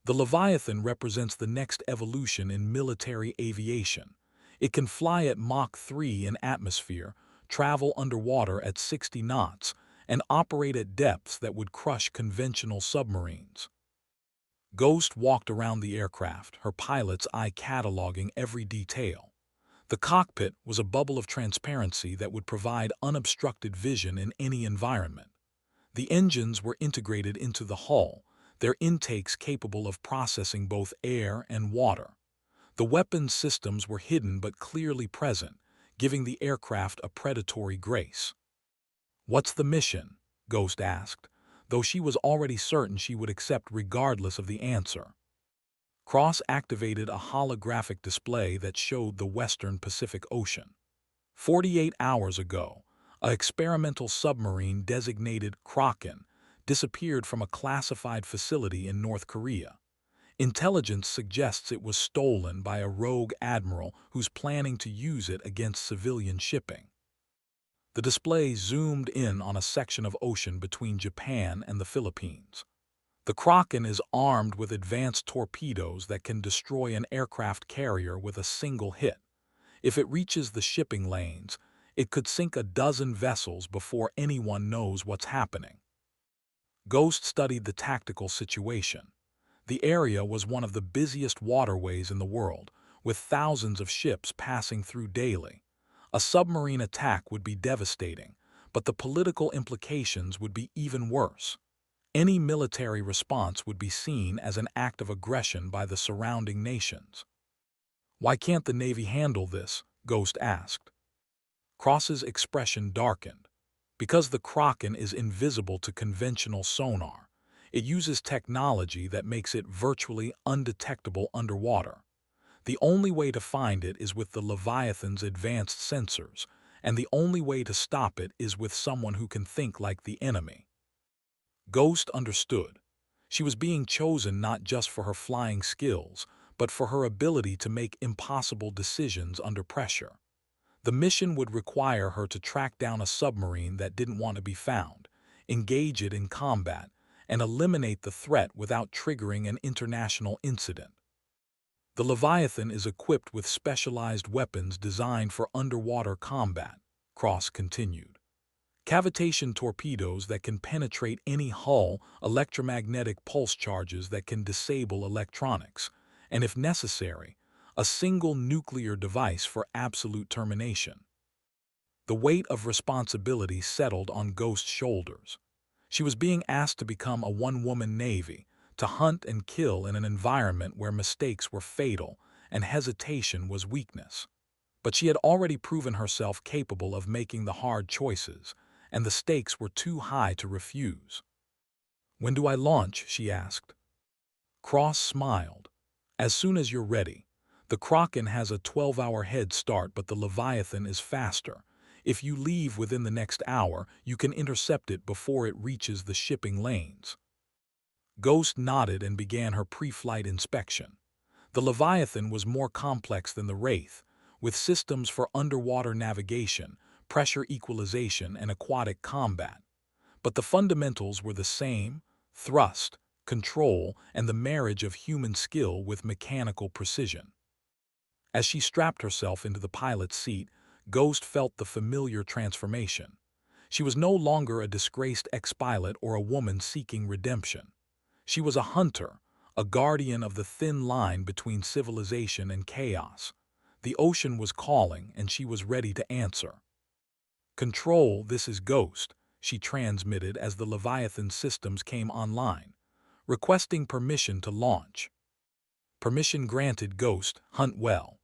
"The Leviathan represents the next evolution in military aviation. It can fly at Mach 3 in atmosphere, travel underwater at 60 knots, and operate at depths that would crush conventional submarines. Ghost walked around the aircraft, her pilot's eye cataloging every detail. The cockpit was a bubble of transparency that would provide unobstructed vision in any environment. The engines were integrated into the hull, their intakes capable of processing both air and water. The weapons systems were hidden but clearly present, giving the aircraft a predatory grace. "What's the mission?" Ghost asked, though she was already certain she would accept regardless of the answer. Cross activated a holographic display that showed the western Pacific Ocean. 48 hours ago, an experimental submarine designated Kraken disappeared from a classified facility in North Korea. Intelligence suggests it was stolen by a rogue admiral who's planning to use it against civilian shipping. The display zoomed in on a section of ocean between Japan and the Philippines. The Kraken is armed with advanced torpedoes that can destroy an aircraft carrier with a single hit. If it reaches the shipping lanes, it could sink a dozen vessels before anyone knows what's happening. Ghost studied the tactical situation. The area was one of the busiest waterways in the world, with thousands of ships passing through daily. A submarine attack would be devastating, but the political implications would be even worse. Any military response would be seen as an act of aggression by the surrounding nations. "Why can't the Navy handle this?" Ghost asked. Cross's expression darkened. "Because the Kraken is invisible to conventional sonar. It uses technology that makes it virtually undetectable underwater. The only way to find it is with the Leviathan's advanced sensors, and the only way to stop it is with someone who can think like the enemy." Ghost understood. She was being chosen not just for her flying skills, but for her ability to make impossible decisions under pressure. The mission would require her to track down a submarine that didn't want to be found, engage it in combat, and eliminate the threat without triggering an international incident. The Leviathan is equipped with specialized weapons designed for underwater combat, Cross continued. Cavitation torpedoes that can penetrate any hull, electromagnetic pulse charges that can disable electronics, and if necessary, a single nuclear device for absolute termination. The weight of responsibility settled on Ghost's shoulders. She was being asked to become a one-woman navy, to hunt and kill in an environment where mistakes were fatal and hesitation was weakness. But she had already proven herself capable of making the hard choices, and the stakes were too high to refuse. "When do I launch?" she asked. Cross smiled. "As soon as you're ready. The Kraken has a 12-hour head start, but the Leviathan is faster. If you leave within the next hour, you can intercept it before it reaches the shipping lanes." Ghost nodded and began her pre-flight inspection. The Leviathan was more complex than the Wraith, with systems for underwater navigation, pressure equalization, and aquatic combat. But the fundamentals were the same: thrust, control, and the marriage of human skill with mechanical precision. As she strapped herself into the pilot's seat, Ghost felt the familiar transformation. She was no longer a disgraced ex-pilot or a woman seeking redemption. She was a hunter, a guardian of the thin line between civilization and chaos. The ocean was calling, and she was ready to answer. "Control, this is Ghost," she transmitted as the Leviathan systems came online, requesting permission to launch. "Permission granted, Ghost. Hunt well."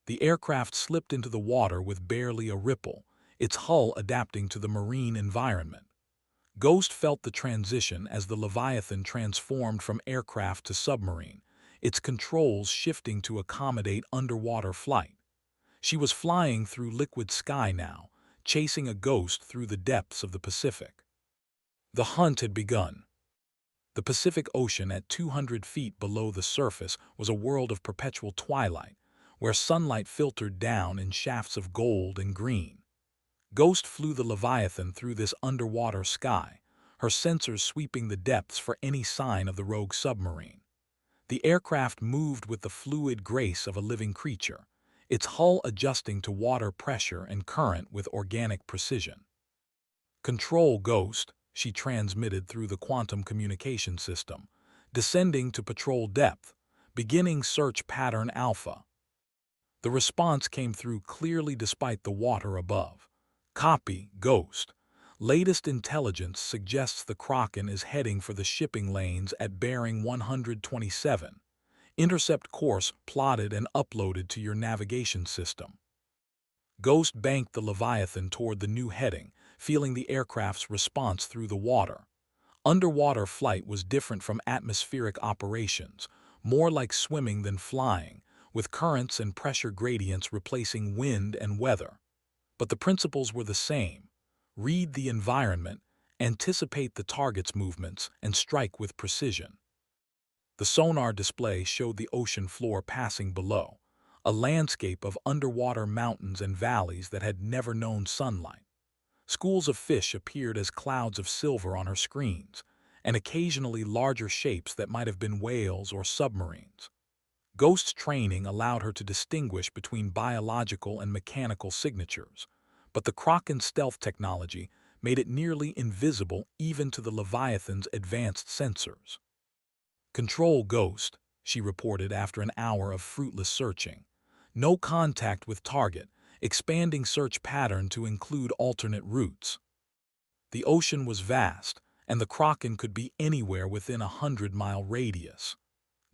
The aircraft slipped into the water with barely a ripple, its hull adapting to the marine environment. Ghost felt the transition as the Leviathan transformed from aircraft to submarine, its controls shifting to accommodate underwater flight. She was flying through liquid sky now, chasing a ghost through the depths of the Pacific. The hunt had begun. The Pacific Ocean at 200 feet below the surface was a world of perpetual twilight, where sunlight filtered down in shafts of gold and green. Ghost flew the Leviathan through this underwater sky, her sensors sweeping the depths for any sign of the rogue submarine. The aircraft moved with the fluid grace of a living creature, its hull adjusting to water pressure and current with organic precision. Control Ghost, she transmitted through the quantum communication system, descending to patrol depth, beginning search pattern Alpha. The response came through clearly despite the water above. Copy, Ghost. Latest intelligence suggests the Kraken is heading for the shipping lanes at bearing 127. Intercept course plotted and uploaded to your navigation system. Ghost banked the Leviathan toward the new heading, feeling the aircraft's response through the water. Underwater flight was different from atmospheric operations, more like swimming than flying, with currents and pressure gradients replacing wind and weather. But the principles were the same. Read the environment, anticipate the target's movements, and strike with precision. The sonar display showed the ocean floor passing below, a landscape of underwater mountains and valleys that had never known sunlight. Schools of fish appeared as clouds of silver on her screens, and occasionally larger shapes that might have been whales or submarines. Ghost's training allowed her to distinguish between biological and mechanical signatures, but the Kraken's stealth technology made it nearly invisible even to the Leviathan's advanced sensors. Control Ghost, she reported after an hour of fruitless searching. No contact with target, expanding search pattern to include alternate routes. The ocean was vast, and the Kraken could be anywhere within a 100-mile radius.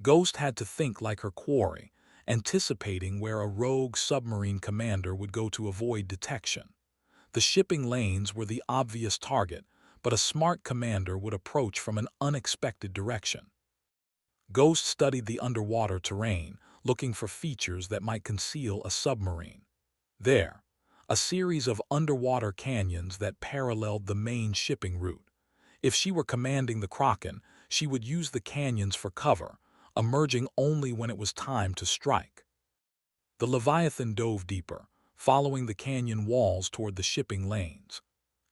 Ghost had to think like her quarry, anticipating where a rogue submarine commander would go to avoid detection. The shipping lanes were the obvious target, but a smart commander would approach from an unexpected direction. Ghost studied the underwater terrain, looking for features that might conceal a submarine. There, a series of underwater canyons that paralleled the main shipping route. If she were commanding the Kraken, she would use the canyons for cover, emerging only when it was time to strike. The Leviathan dove deeper, following the canyon walls toward the shipping lanes.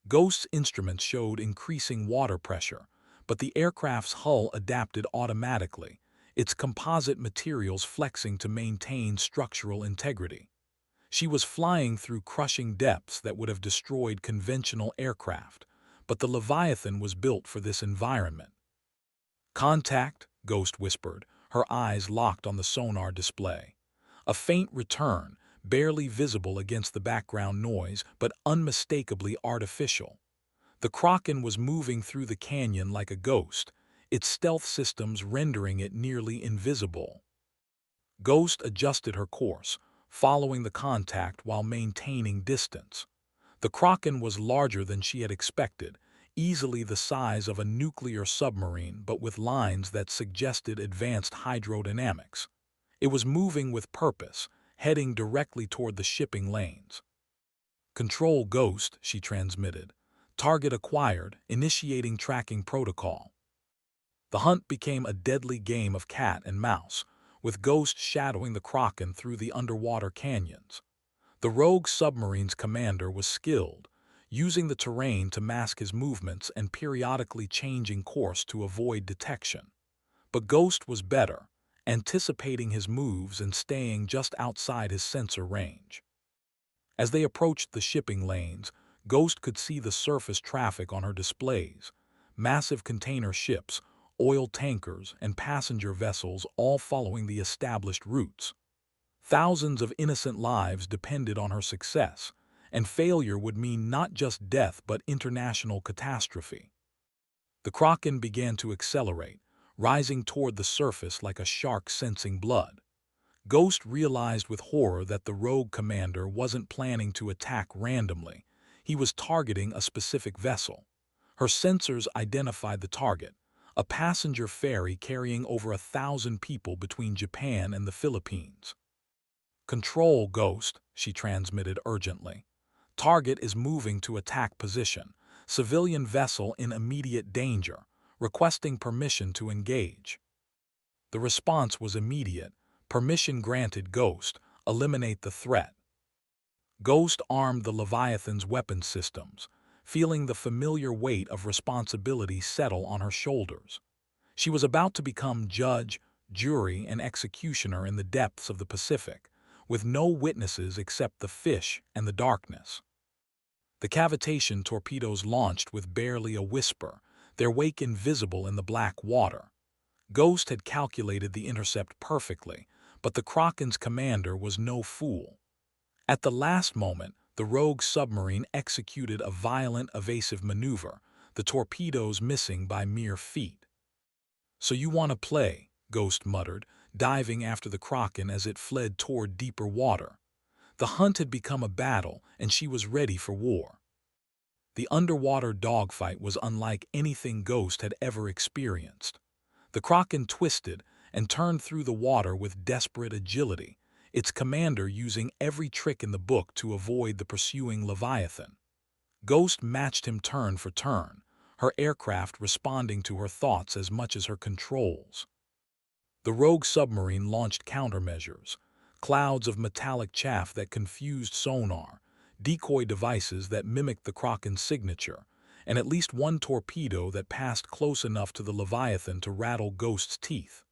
Ghost's instruments showed increasing water pressure, but the aircraft's hull adapted automatically, its composite materials flexing to maintain structural integrity. She was flying through crushing depths that would have destroyed conventional aircraft, but the Leviathan was built for this environment. Contact, Ghost whispered, her eyes locked on the sonar display. A faint return, barely visible against the background noise, but unmistakably artificial. The Kraken was moving through the canyon like a ghost, its stealth systems rendering it nearly invisible. Ghost adjusted her course, following the contact while maintaining distance. The Kraken was larger than she had expected, easily the size of a nuclear submarine but with lines that suggested advanced hydrodynamics. It was moving with purpose, heading directly toward the shipping lanes. Control Ghost, she transmitted. Target acquired, initiating tracking protocol. The hunt became a deadly game of cat and mouse, with Ghost shadowing the Kraken through the underwater canyons. The rogue submarine's commander was skilled, using the terrain to mask his movements and periodically changing course to avoid detection. But Ghost was better, anticipating his moves and staying just outside his sensor range. As they approached the shipping lanes, Ghost could see the surface traffic on her displays. Massive container ships, oil tankers, and passenger vessels all following the established routes. Thousands of innocent lives depended on her success, and failure would mean not just death but international catastrophe. The Kraken began to accelerate, rising toward the surface like a shark sensing blood. Ghost realized with horror that the rogue commander wasn't planning to attack randomly. He was targeting a specific vessel. Her sensors identified the target, a passenger ferry carrying over 1,000 people between Japan and the Philippines. Control Ghost, she transmitted urgently. Target is moving to attack position. Civilian vessel in immediate danger, requesting permission to engage. The response was immediate. Permission granted Ghost, eliminate the threat. Ghost armed the Leviathan's weapon systems, feeling the familiar weight of responsibility settle on her shoulders. She was about to become judge, jury, and executioner in the depths of the Pacific, with no witnesses except the fish and the darkness. The cavitation torpedoes launched with barely a whisper, their wake invisible in the black water. Ghost had calculated the intercept perfectly, but the Kraken's commander was no fool. At the last moment, the rogue submarine executed a violent evasive maneuver, the torpedoes missing by mere feet. "So you want to play," Ghost muttered, diving after the Kraken as it fled toward deeper water. The hunt had become a battle, and she was ready for war. The underwater dogfight was unlike anything Ghost had ever experienced. The Kraken twisted and turned through the water with desperate agility, its commander using every trick in the book to avoid the pursuing Leviathan. Ghost matched him turn for turn, her aircraft responding to her thoughts as much as her controls. The rogue submarine launched countermeasures, clouds of metallic chaff that confused sonar, decoy devices that mimicked the Kraken's signature, and at least one torpedo that passed close enough to the Leviathan to rattle Ghost's teeth.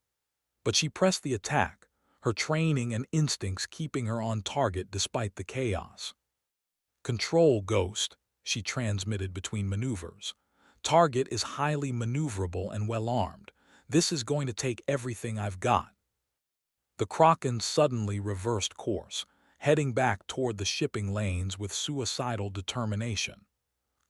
But she pressed the attack, her training and instincts keeping her on target despite the chaos. "Control, Ghost," she transmitted between maneuvers. "Target is highly maneuverable and well-armed. This is going to take everything I've got." The Kraken suddenly reversed course, heading back toward the shipping lanes with suicidal determination.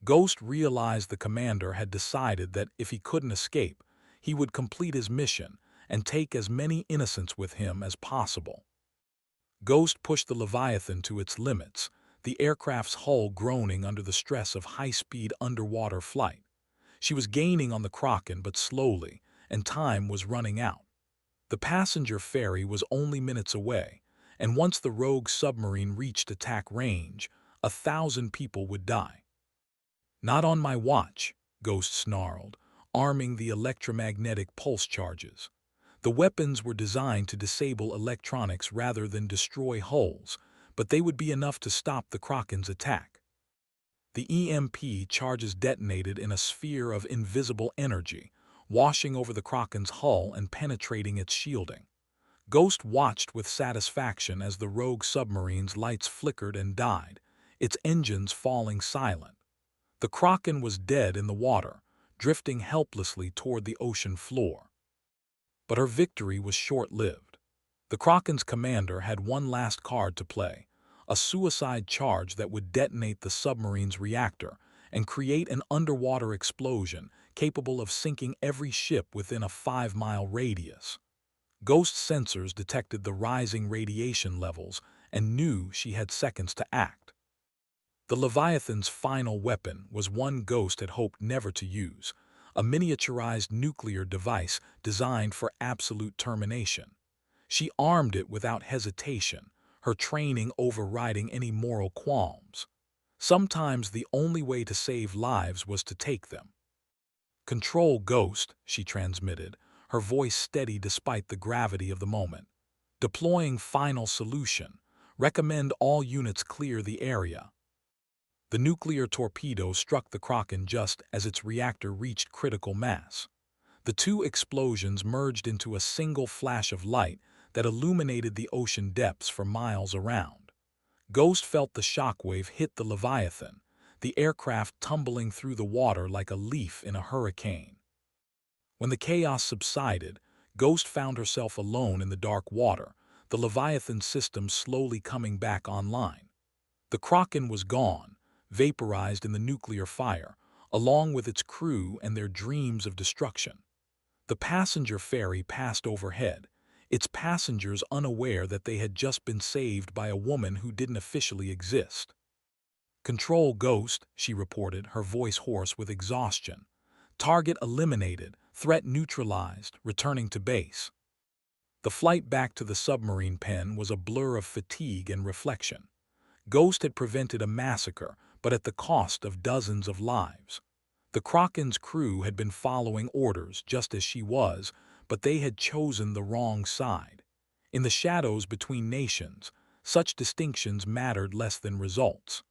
Ghost realized the commander had decided that if he couldn't escape, he would complete his mission and take as many innocents with him as possible. Ghost pushed the Leviathan to its limits, the aircraft's hull groaning under the stress of high-speed underwater flight. She was gaining on the Kraken, but slowly, and time was running out. The passenger ferry was only minutes away, and once the rogue submarine reached attack range, 1,000 people would die. "Not on my watch," Ghost snarled, arming the electromagnetic pulse charges. The weapons were designed to disable electronics rather than destroy hulls, but they would be enough to stop the Kraken's attack. The EMP charges detonated in a sphere of invisible energy, washing over the Kraken's hull and penetrating its shielding. Ghost watched with satisfaction as the rogue submarine's lights flickered and died, its engines falling silent. The Kraken was dead in the water, drifting helplessly toward the ocean floor. But her victory was short-lived. The Kraken's commander had one last card to play, a suicide charge that would detonate the submarine's reactor and create an underwater explosion capable of sinking every ship within a 5-mile radius. Ghost sensors detected the rising radiation levels and knew she had seconds to act. The Leviathan's final weapon was one Ghost had hoped never to use, a miniaturized nuclear device designed for absolute termination. She armed it without hesitation, her training overriding any moral qualms. Sometimes the only way to save lives was to take them. "Control, Ghost," she transmitted, her voice steady despite the gravity of the moment. "Deploying final solution. Recommend all units clear the area." The nuclear torpedo struck the Kraken just as its reactor reached critical mass. The two explosions merged into a single flash of light that illuminated the ocean depths for miles around. Ghost felt the shockwave hit the Leviathan, the aircraft tumbling through the water like a leaf in a hurricane. When the chaos subsided, Ghost found herself alone in the dark water, the Leviathan system slowly coming back online. The Kraken was gone, vaporized in the nuclear fire, along with its crew and their dreams of destruction. The passenger ferry passed overhead, its passengers unaware that they had just been saved by a woman who didn't officially exist. "Control, Ghost," she reported, her voice hoarse with exhaustion. "Target eliminated, threat neutralized, returning to base." The flight back to the submarine pen was a blur of fatigue and reflection. Ghost had prevented a massacre, but at the cost of dozens of lives. The Kraken's crew had been following orders just as she was, but they had chosen the wrong side. In the shadows between nations, such distinctions mattered less than results.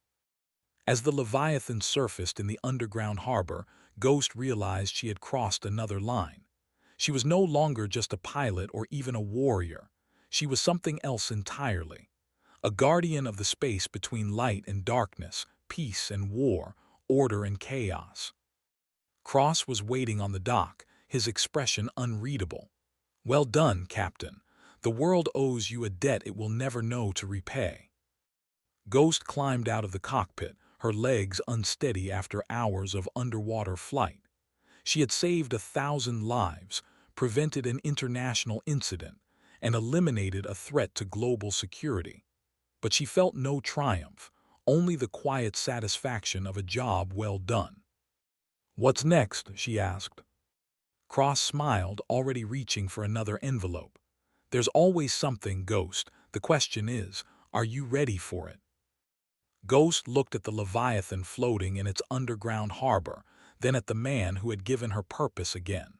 As the Leviathan surfaced in the underground harbor, Ghost realized she had crossed another line. She was no longer just a pilot or even a warrior. She was something else entirely. A guardian of the space between light and darkness, peace and war, order and chaos. Cross was waiting on the dock, his expression unreadable. "Well done, Captain. The world owes you a debt it will never know to repay." Ghost climbed out of the cockpit, her legs unsteady after hours of underwater flight. She had saved 1,000 lives, prevented an international incident, and eliminated a threat to global security. But she felt no triumph, only the quiet satisfaction of a job well done. "What's next?" she asked. Cross smiled, already reaching for another envelope. "There's always something, Ghost. The question is, are you ready for it?" Ghost looked at the Leviathan floating in its underground harbor, then at the man who had given her purpose again.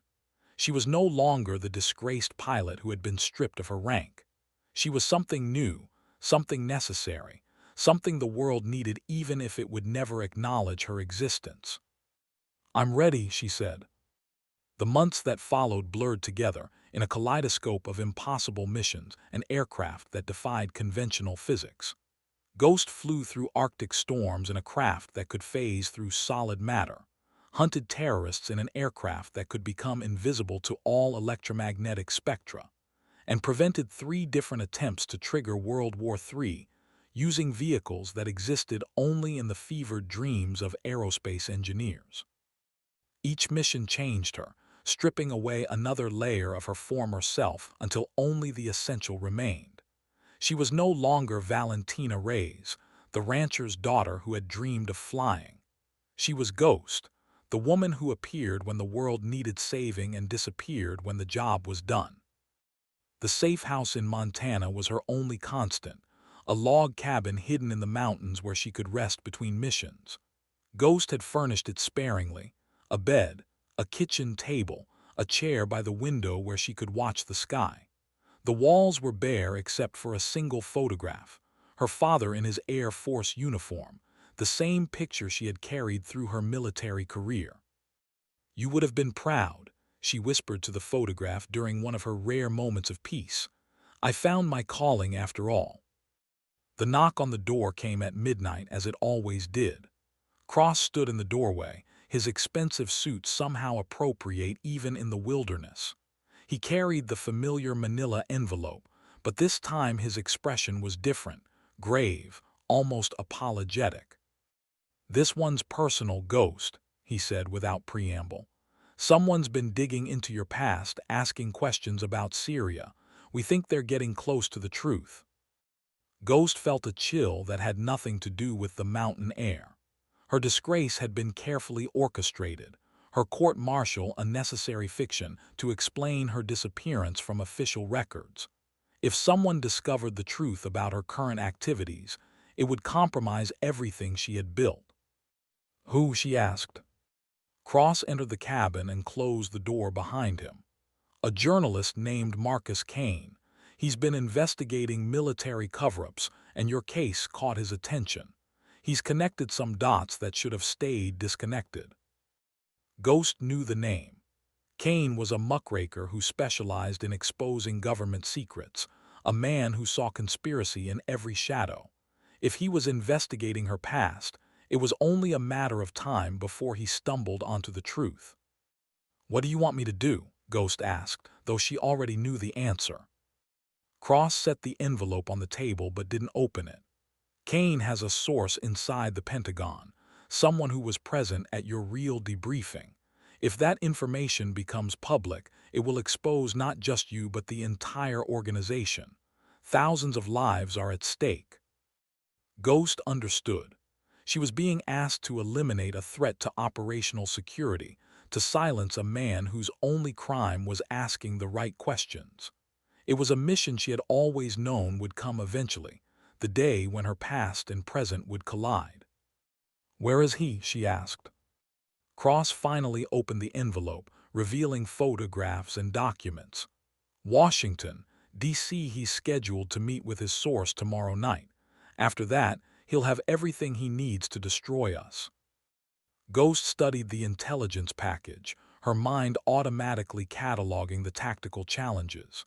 She was no longer the disgraced pilot who had been stripped of her rank. She was something new, something necessary, something the world needed even if it would never acknowledge her existence. "I'm ready," she said. The months that followed blurred together in a kaleidoscope of impossible missions and aircraft that defied conventional physics. Ghost flew through Arctic storms in a craft that could phase through solid matter, hunted terrorists in an aircraft that could become invisible to all electromagnetic spectra, and prevented 3 different attempts to trigger World War III using vehicles that existed only in the fevered dreams of aerospace engineers. Each mission changed her, stripping away another layer of her former self until only the essential remained. She was no longer Valentina Reyes, the rancher's daughter who had dreamed of flying. She was Ghost, the woman who appeared when the world needed saving and disappeared when the job was done. The safe house in Montana was her only constant, a log cabin hidden in the mountains where she could rest between missions. Ghost had furnished it sparingly, a bed, a kitchen table, a chair by the window where she could watch the sky. The walls were bare except for a single photograph, her father in his Air Force uniform, the same picture she had carried through her military career. "You would have been proud," she whispered to the photograph during one of her rare moments of peace. "I found my calling after all." The knock on the door came at midnight as it always did. Cross stood in the doorway, his expensive suit somehow appropriate even in the wilderness. He carried the familiar manila envelope, but this time his expression was different, grave, almost apologetic. "This one's personal, Ghost," he said without preamble. "Someone's been digging into your past, asking questions about Syria. We think they're getting close to the truth." Ghost felt a chill that had nothing to do with the mountain air. Her disgrace had been carefully orchestrated, her court-martial a necessary fiction to explain her disappearance from official records. If someone discovered the truth about her current activities, it would compromise everything she had built. "Who?" she asked. Cross entered the cabin and closed the door behind him. "A journalist named Marcus Kane. He's been investigating military cover-ups, and your case caught his attention. He's connected some dots that should have stayed disconnected." Ghost knew the name. Kane was a muckraker who specialized in exposing government secrets, a man who saw conspiracy in every shadow. If he was investigating her past, it was only a matter of time before he stumbled onto the truth. "What do you want me to do?" Ghost asked, though she already knew the answer. Cross set the envelope on the table but didn't open it. "Kane has a source inside the Pentagon, someone who was present at your real debriefing. If that information becomes public, it will expose not just you but the entire organization. Thousands of lives are at stake." Ghost understood. She was being asked to eliminate a threat to operational security, to silence a man whose only crime was asking the right questions. It was a mission she had always known would come eventually, the day when her past and present would collide. "Where is he?" she asked. Cross finally opened the envelope, revealing photographs and documents. "Washington, D.C. He's scheduled to meet with his source tomorrow night. After that, he'll have everything he needs to destroy us." Ghost studied the intelligence package, her mind automatically cataloging the tactical challenges.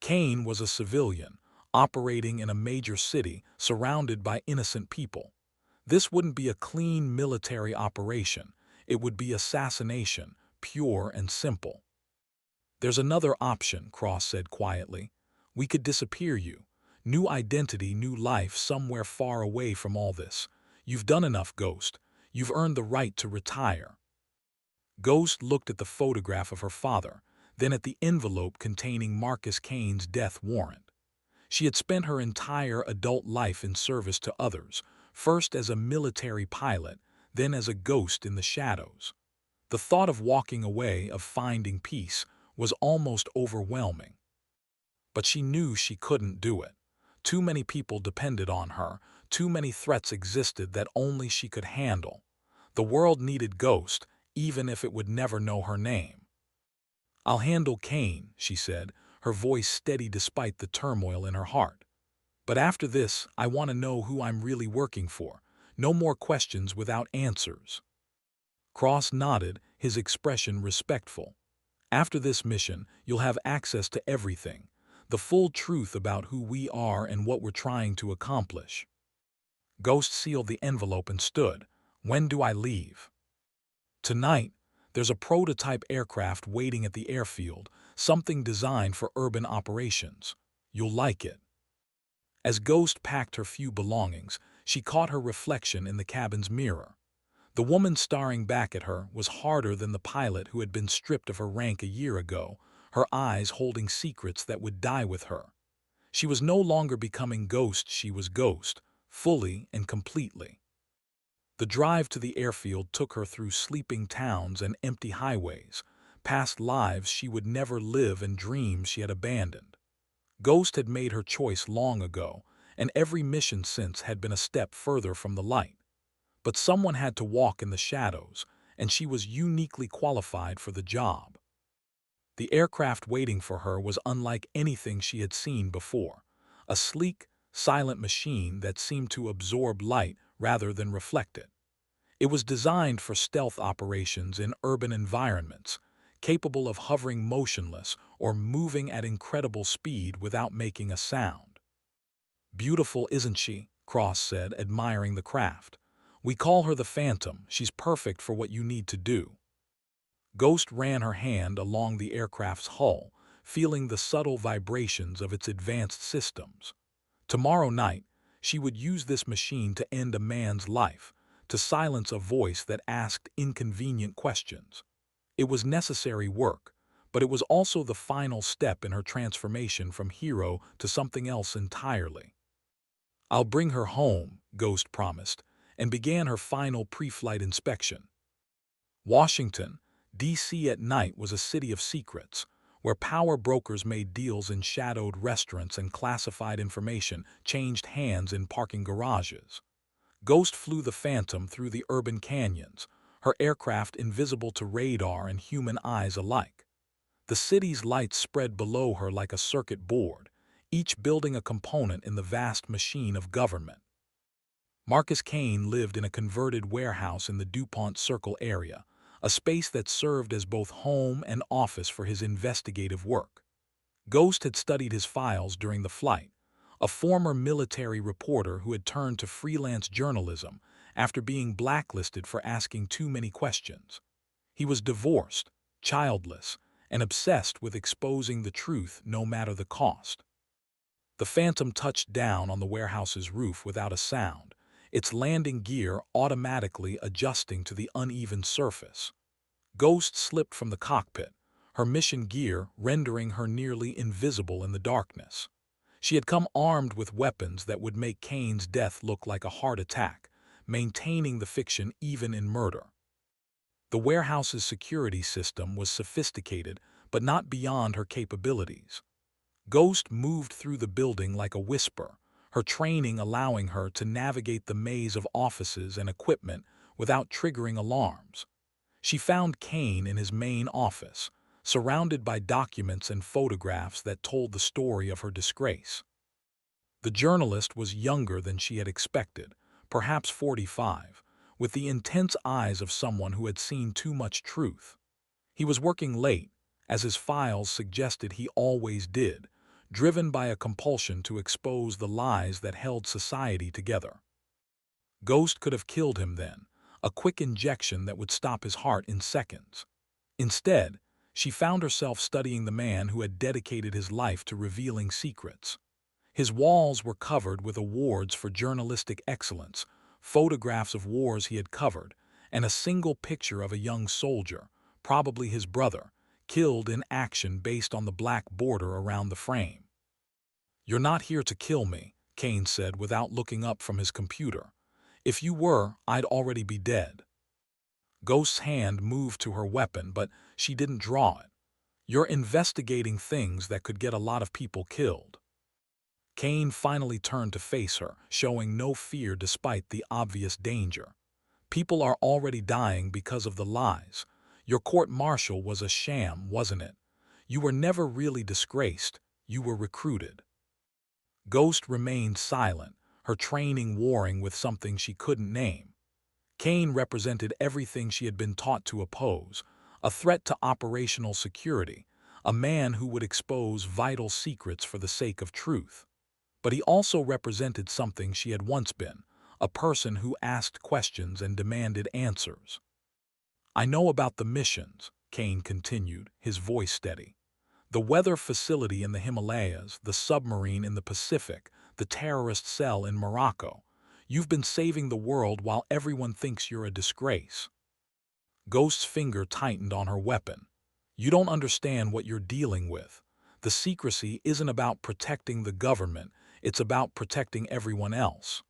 Kane was a civilian, operating in a major city surrounded by innocent people. This wouldn't be a clean military operation. It would be assassination, pure and simple. There's another option, Cross said quietly. We could disappear you. New identity, new life, somewhere far away from all this. You've done enough, Ghost. You've earned the right to retire. Ghost looked at the photograph of her father, then at the envelope containing Marcus Kane's death warrant. She had spent her entire adult life in service to others, first as a military pilot, then as a ghost in the shadows. The thought of walking away, of finding peace, was almost overwhelming. But she knew she couldn't do it. Too many people depended on her, too many threats existed that only she could handle. The world needed Ghost, even if it would never know her name. I'll handle Kane, she said, her voice steady despite the turmoil in her heart. But after this, I want to know who I'm really working for. No more questions without answers. Cross nodded, his expression respectful. After this mission, you'll have access to everything, the full truth about who we are and what we're trying to accomplish. Ghost sealed the envelope and stood. When do I leave? Tonight. There's a prototype aircraft waiting at the airfield, something designed for urban operations. You'll like it. As Ghost packed her few belongings, she caught her reflection in the cabin's mirror. The woman staring back at her was harder than the pilot who had been stripped of her rank a year ago, her eyes holding secrets that would die with her. She was no longer becoming Ghost, she was Ghost, fully and completely. The drive to the airfield took her through sleeping towns and empty highways, past lives she would never live and dreams she had abandoned. Ghost had made her choice long ago, and every mission since had been a step further from the light. But someone had to walk in the shadows, and she was uniquely qualified for the job. The aircraft waiting for her was unlike anything she had seen before, a sleek, silent machine that seemed to absorb light rather than reflect it. It was designed for stealth operations in urban environments, capable of hovering motionless or moving at incredible speed without making a sound. Beautiful, isn't she? Cross said, admiring the craft. We call her the Phantom. She's perfect for what you need to do. Ghost ran her hand along the aircraft's hull, feeling the subtle vibrations of its advanced systems. Tomorrow night, she would use this machine to end a man's life, to silence a voice that asked inconvenient questions. It was necessary work, but it was also the final step in her transformation from hero to something else entirely. I'll bring her home, Ghost promised, and began her final pre-flight inspection. Washington, D.C. at night was a city of secrets, where power brokers made deals in shadowed restaurants and classified information changed hands in parking garages. Ghost flew the Phantom through the urban canyons, her aircraft invisible to radar and human eyes alike. The city's lights spread below her like a circuit board, each building a component in the vast machine of government. Marcus Kane lived in a converted warehouse in the DuPont Circle area, a space that served as both home and office for his investigative work. Ghost had studied his files during the flight, a former military reporter who had turned to freelance journalism after being blacklisted for asking too many questions. He was divorced, childless, and obsessed with exposing the truth no matter the cost. The Phantom touched down on the warehouse's roof without a sound, its landing gear automatically adjusting to the uneven surface. Ghost slipped from the cockpit, her mission gear rendering her nearly invisible in the darkness. She had come armed with weapons that would make Kane's death look like a heart attack, maintaining the fiction even in murder. The warehouse's security system was sophisticated, but not beyond her capabilities. Ghost moved through the building like a whisper, her training allowing her to navigate the maze of offices and equipment without triggering alarms. She found Kane in his main office, surrounded by documents and photographs that told the story of her disgrace. The journalist was younger than she had expected, perhaps 45, with the intense eyes of someone who had seen too much truth. He was working late, as his files suggested he always did, driven by a compulsion to expose the lies that held society together. Ghost could have killed him then, a quick injection that would stop his heart in seconds. Instead, she found herself studying the man who had dedicated his life to revealing secrets. His walls were covered with awards for journalistic excellence, photographs of wars he had covered, and a single picture of a young soldier, probably his brother, killed in action based on the black border around the frame. "You're not here to kill me," Kane said without looking up from his computer. "If you were, I'd already be dead." Ghost's hand moved to her weapon, but she didn't draw it. "You're investigating things that could get a lot of people killed." Kane finally turned to face her, showing no fear despite the obvious danger. "People are already dying because of the lies. Your court-martial was a sham, wasn't it? You were never really disgraced, you were recruited." Ghost remained silent, her training warring with something she couldn't name. Kane represented everything she had been taught to oppose: a threat to operational security, a man who would expose vital secrets for the sake of truth. But he also represented something she had once been: a person who asked questions and demanded answers. "I know about the missions," Kane continued, his voice steady. "The weather facility in the Himalayas, the submarine in the Pacific, the terrorist cell in Morocco. You've been saving the world while everyone thinks you're a disgrace." Ghost's finger tightened on her weapon. "You don't understand what you're dealing with. The secrecy isn't about protecting the government, it's about protecting everyone else."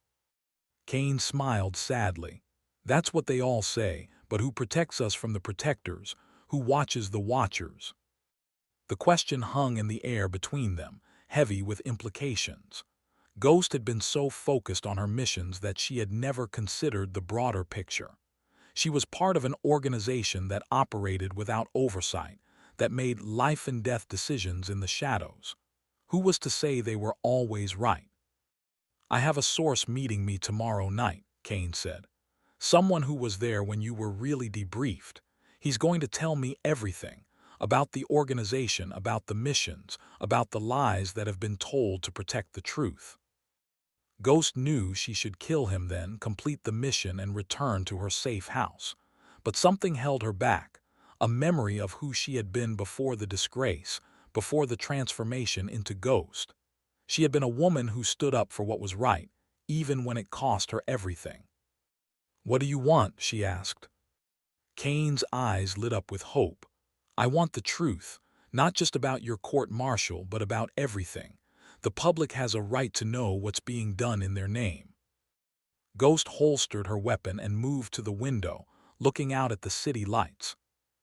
Kane smiled sadly. "That's what they all say, but who protects us from the protectors? Who watches the watchers?" The question hung in the air between them, heavy with implications. Ghost had been so focused on her missions that she had never considered the broader picture. She was part of an organization that operated without oversight, that made life-and-death decisions in the shadows. Who was to say they were always right? "I have a source meeting me tomorrow night," Kane said. "Someone who was there when you were really debriefed. He's going to tell me everything, about the organization, about the missions, about the lies that have been told to protect the truth." Ghost knew she should kill him then, complete the mission and return to her safe house. But something held her back, a memory of who she had been before the disgrace, before the transformation into Ghost. She had been a woman who stood up for what was right, even when it cost her everything. "What do you want?" she asked. Kane's eyes lit up with hope. "I want the truth, not just about your court-martial, but about everything. The public has a right to know what's being done in their name." Ghost holstered her weapon and moved to the window, looking out at the city lights.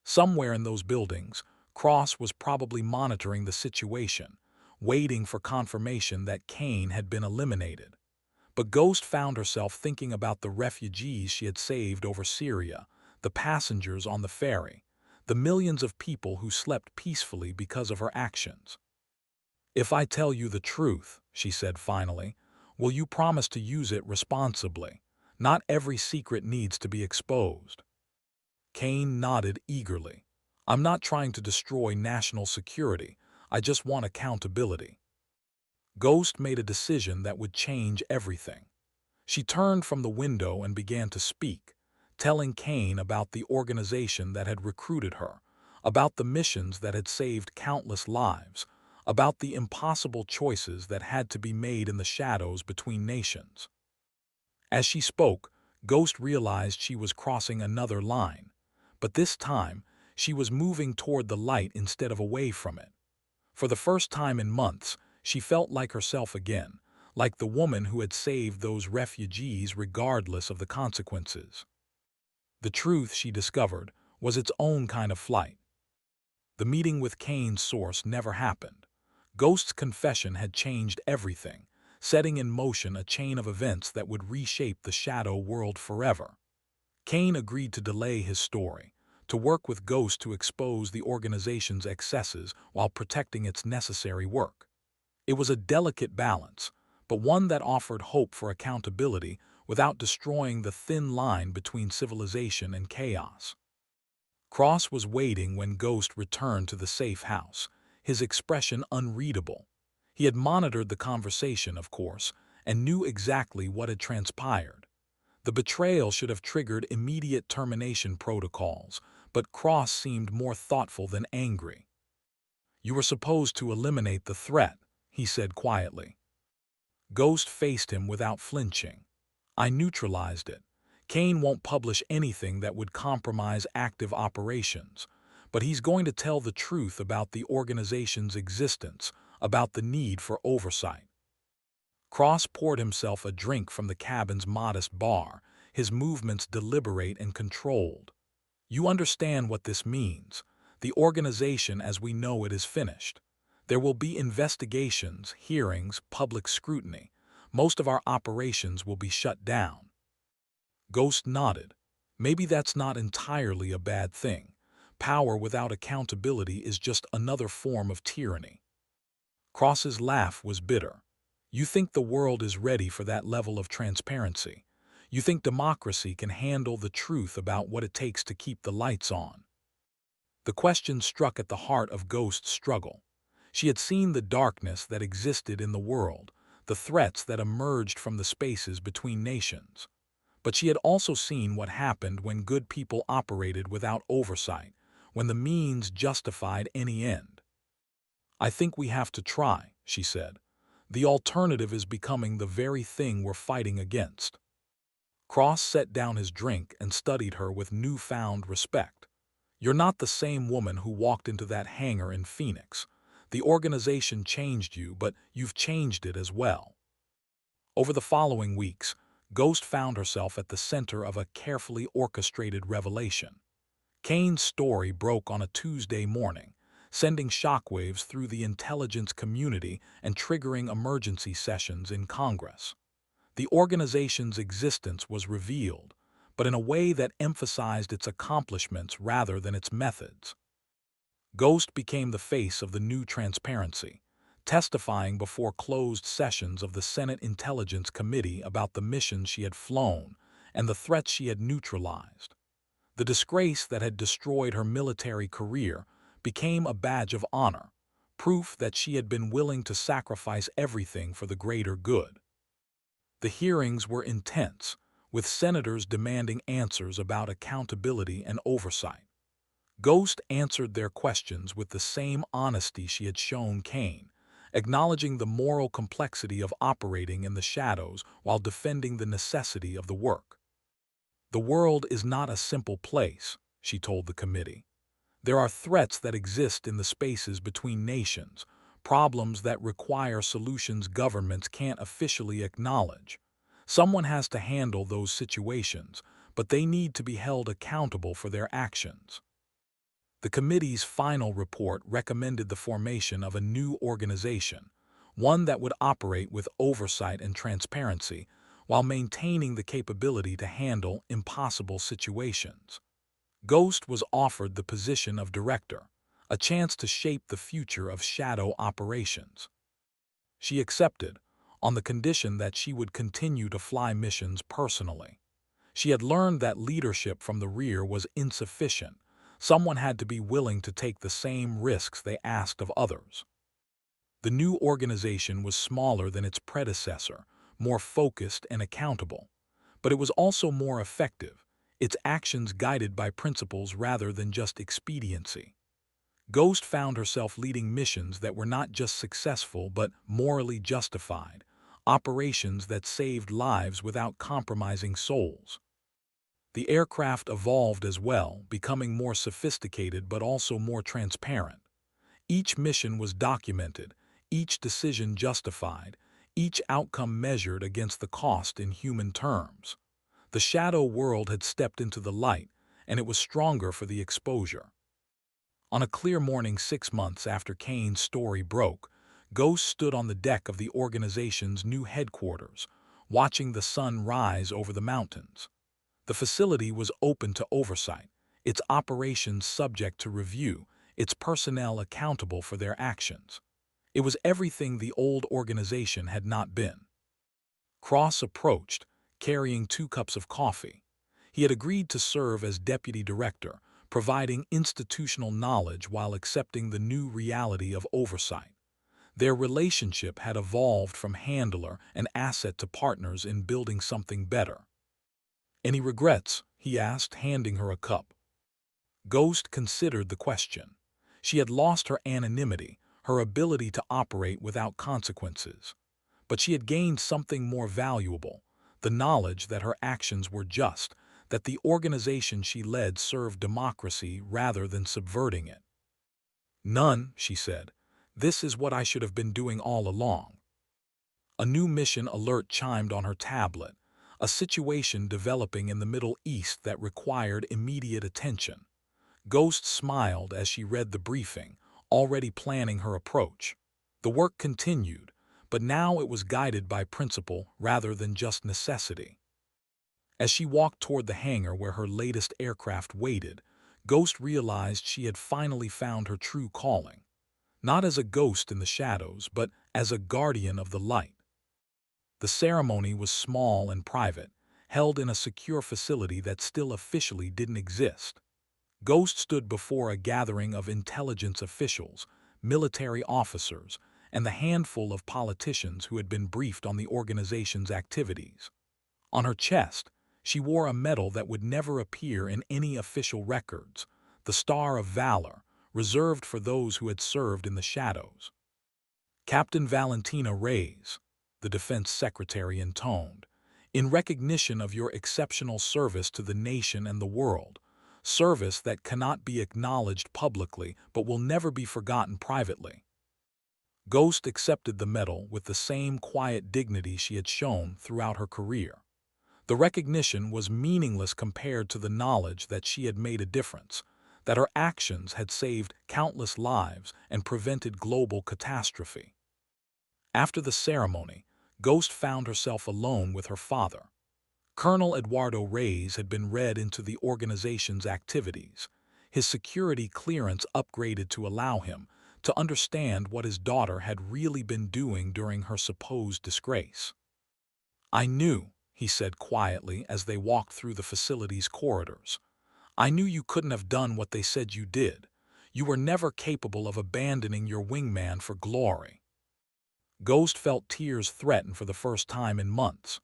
Somewhere in those buildings, Cross was probably monitoring the situation, waiting for confirmation that Kane had been eliminated. But Ghost found herself thinking about the refugees she had saved over Syria, the passengers on the ferry, the millions of people who slept peacefully because of her actions. "If I tell you the truth," she said finally, "will you promise to use it responsibly? Not every secret needs to be exposed." Kane nodded eagerly. "I'm not trying to destroy national security. I just want accountability." Ghost made a decision that would change everything. She turned from the window and began to speak, telling Kane about the organization that had recruited her, about the missions that had saved countless lives, about the impossible choices that had to be made in the shadows between nations. As she spoke, Ghost realized she was crossing another line, but this time she was moving toward the light instead of away from it. For the first time in months, she felt like herself again, like the woman who had saved those refugees regardless of the consequences. The truth, she discovered, was its own kind of flight. The meeting with Kane's source never happened. Ghost's confession had changed everything, setting in motion a chain of events that would reshape the shadow world forever. Kane agreed to delay his story, to work with Ghost to expose the organization's excesses while protecting its necessary work. It was a delicate balance, but one that offered hope for accountability without destroying the thin line between civilization and chaos. Cross was waiting when Ghost returned to the safe house, his expression unreadable. He had monitored the conversation, of course, and knew exactly what had transpired. The betrayal should have triggered immediate termination protocols, but Cross seemed more thoughtful than angry. "You were supposed to eliminate the threat," he said quietly. Ghost faced him without flinching. "I neutralized it. Kane won't publish anything that would compromise active operations, but he's going to tell the truth about the organization's existence, about the need for oversight." Cross poured himself a drink from the cabin's modest bar, his movements deliberate and controlled. "You understand what this means. The organization as we know it is finished. There will be investigations, hearings, public scrutiny. Most of our operations will be shut down." Ghost nodded. "Maybe that's not entirely a bad thing. Power without accountability is just another form of tyranny." Cross's laugh was bitter. "You think the world is ready for that level of transparency? You think democracy can handle the truth about what it takes to keep the lights on?" The question struck at the heart of Ghost's struggle. She had seen the darkness that existed in the world, the threats that emerged from the spaces between nations. But she had also seen what happened when good people operated without oversight, when the means justified any end. "I think we have to try," she said. "The alternative is becoming the very thing we're fighting against." Cross set down his drink and studied her with newfound respect. "You're not the same woman who walked into that hangar in Phoenix. The organization changed you, but you've changed it as well." Over the following weeks, Ghost found herself at the center of a carefully orchestrated revelation. Kane's story broke on a Tuesday morning, sending shockwaves through the intelligence community and triggering emergency sessions in Congress. The organization's existence was revealed, but in a way that emphasized its accomplishments rather than its methods. Ghost became the face of the new transparency, testifying before closed sessions of the Senate Intelligence Committee about the missions she had flown and the threats she had neutralized. The disgrace that had destroyed her military career became a badge of honor, proof that she had been willing to sacrifice everything for the greater good. The hearings were intense, with senators demanding answers about accountability and oversight. Ghost answered their questions with the same honesty she had shown Kane, acknowledging the moral complexity of operating in the shadows while defending the necessity of the work. "The world is not a simple place," she told the committee. "There are threats that exist in the spaces between nations, problems that require solutions governments can't officially acknowledge. Someone has to handle those situations, but they need to be held accountable for their actions." The committee's final report recommended the formation of a new organization, one that would operate with oversight and transparency while maintaining the capability to handle impossible situations. Ghost was offered the position of director, a chance to shape the future of shadow operations. She accepted, on the condition that she would continue to fly missions personally. She had learned that leadership from the rear was insufficient. Someone had to be willing to take the same risks they asked of others. The new organization was smaller than its predecessor, more focused and accountable. But it was also more effective, its actions guided by principles rather than just expediency. Ghost found herself leading missions that were not just successful but morally justified, operations that saved lives without compromising souls. The aircraft evolved as well, becoming more sophisticated but also more transparent. Each mission was documented, each decision justified, each outcome measured against the cost in human terms. The shadow world had stepped into the light, and it was stronger for the exposure. On a clear morning 6 months after Kane's story broke, Ghost stood on the deck of the organization's new headquarters, watching the sun rise over the mountains. The facility was open to oversight, its operations subject to review, its personnel accountable for their actions. It was everything the old organization had not been. Cross approached, carrying 2 cups of coffee. He had agreed to serve as deputy director, providing institutional knowledge while accepting the new reality of oversight. Their relationship had evolved from handler and asset to partners in building something better. "Any regrets?" he asked, handing her a cup. Ghost considered the question. She had lost her anonymity, her ability to operate without consequences. But she had gained something more valuable, the knowledge that her actions were just, that the organization she led served democracy rather than subverting it. "None," she said. "This is what I should have been doing all along." A new mission alert chimed on her tablet, a situation developing in the Middle East that required immediate attention. Ghost smiled as she read the briefing, already planning her approach. The work continued, but now it was guided by principle rather than just necessity. As she walked toward the hangar where her latest aircraft waited, Ghost realized she had finally found her true calling. Not as a ghost in the shadows, but as a guardian of the light. The ceremony was small and private, held in a secure facility that still officially didn't exist. Ghost stood before a gathering of intelligence officials, military officers, and the handful of politicians who had been briefed on the organization's activities. On her chest, she wore a medal that would never appear in any official records, the Star of Valor, reserved for those who had served in the shadows. "Captain Valentina Reyes," the defense secretary intoned, "in recognition of your exceptional service to the nation and the world, service that cannot be acknowledged publicly but will never be forgotten privately." Ghost accepted the medal with the same quiet dignity she had shown throughout her career. The recognition was meaningless compared to the knowledge that she had made a difference, that her actions had saved countless lives and prevented global catastrophe. After the ceremony, Ghost found herself alone with her father. Colonel Eduardo Reyes had been read into the organization's activities, his security clearance upgraded to allow him to understand what his daughter had really been doing during her supposed disgrace. "I knew," he said quietly as they walked through the facility's corridors. "I knew you couldn't have done what they said you did. You were never capable of abandoning your wingman for glory." Ghost felt tears threaten for the first time in months.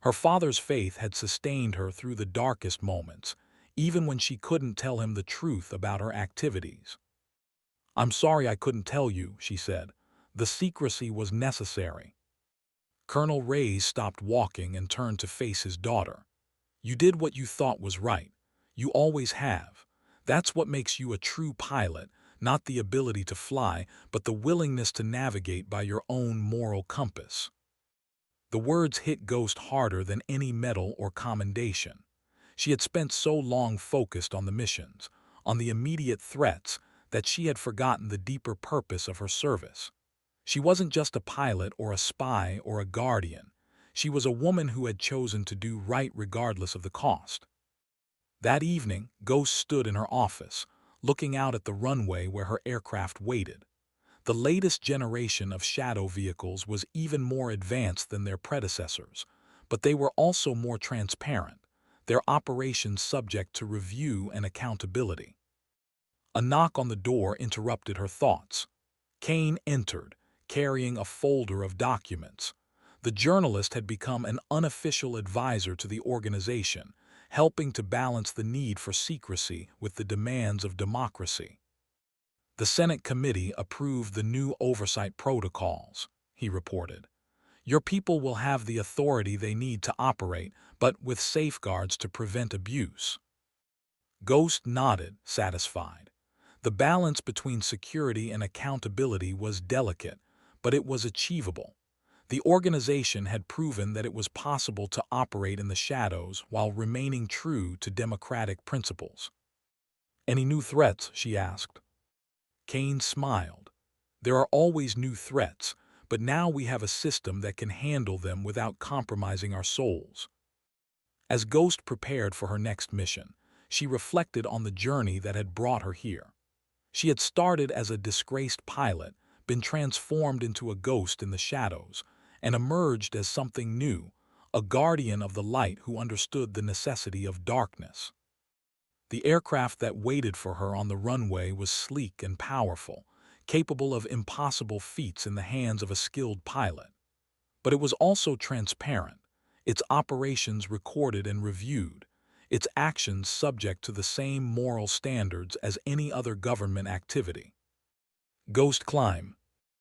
Her father's faith had sustained her through the darkest moments, even when she couldn't tell him the truth about her activities. "I'm sorry I couldn't tell you," she said. "The secrecy was necessary." Colonel Reyes stopped walking and turned to face his daughter. "You did what you thought was right. You always have. That's what makes you a true pilot, not the ability to fly, but the willingness to navigate by your own moral compass." The words hit Ghost harder than any medal or commendation. She had spent so long focused on the missions, on the immediate threats, that she had forgotten the deeper purpose of her service. She wasn't just a pilot or a spy or a guardian. She was a woman who had chosen to do right regardless of the cost. That evening, Ghost stood in her office, looking out at the runway where her aircraft waited. The latest generation of shadow vehicles was even more advanced than their predecessors, but they were also more transparent, their operations subject to review and accountability. A knock on the door interrupted her thoughts. Kane entered, carrying a folder of documents. The journalist had become an unofficial advisor to the organization, helping to balance the need for secrecy with the demands of democracy. "The Senate committee approved the new oversight protocols," he reported. "Your people will have the authority they need to operate, but with safeguards to prevent abuse." Ghost nodded, satisfied. The balance between security and accountability was delicate, but it was achievable. The organization had proven that it was possible to operate in the shadows while remaining true to democratic principles. "Any new threats?" she asked. Kane smiled. "There are always new threats, but now we have a system that can handle them without compromising our souls." As Ghost prepared for her next mission, she reflected on the journey that had brought her here. She had started as a disgraced pilot, been transformed into a ghost in the shadows, and emerged as something new, a guardian of the light who understood the necessity of darkness. The aircraft that waited for her on the runway was sleek and powerful, capable of impossible feats in the hands of a skilled pilot. But it was also transparent, its operations recorded and reviewed, its actions subject to the same moral standards as any other government activity. Ghost climb.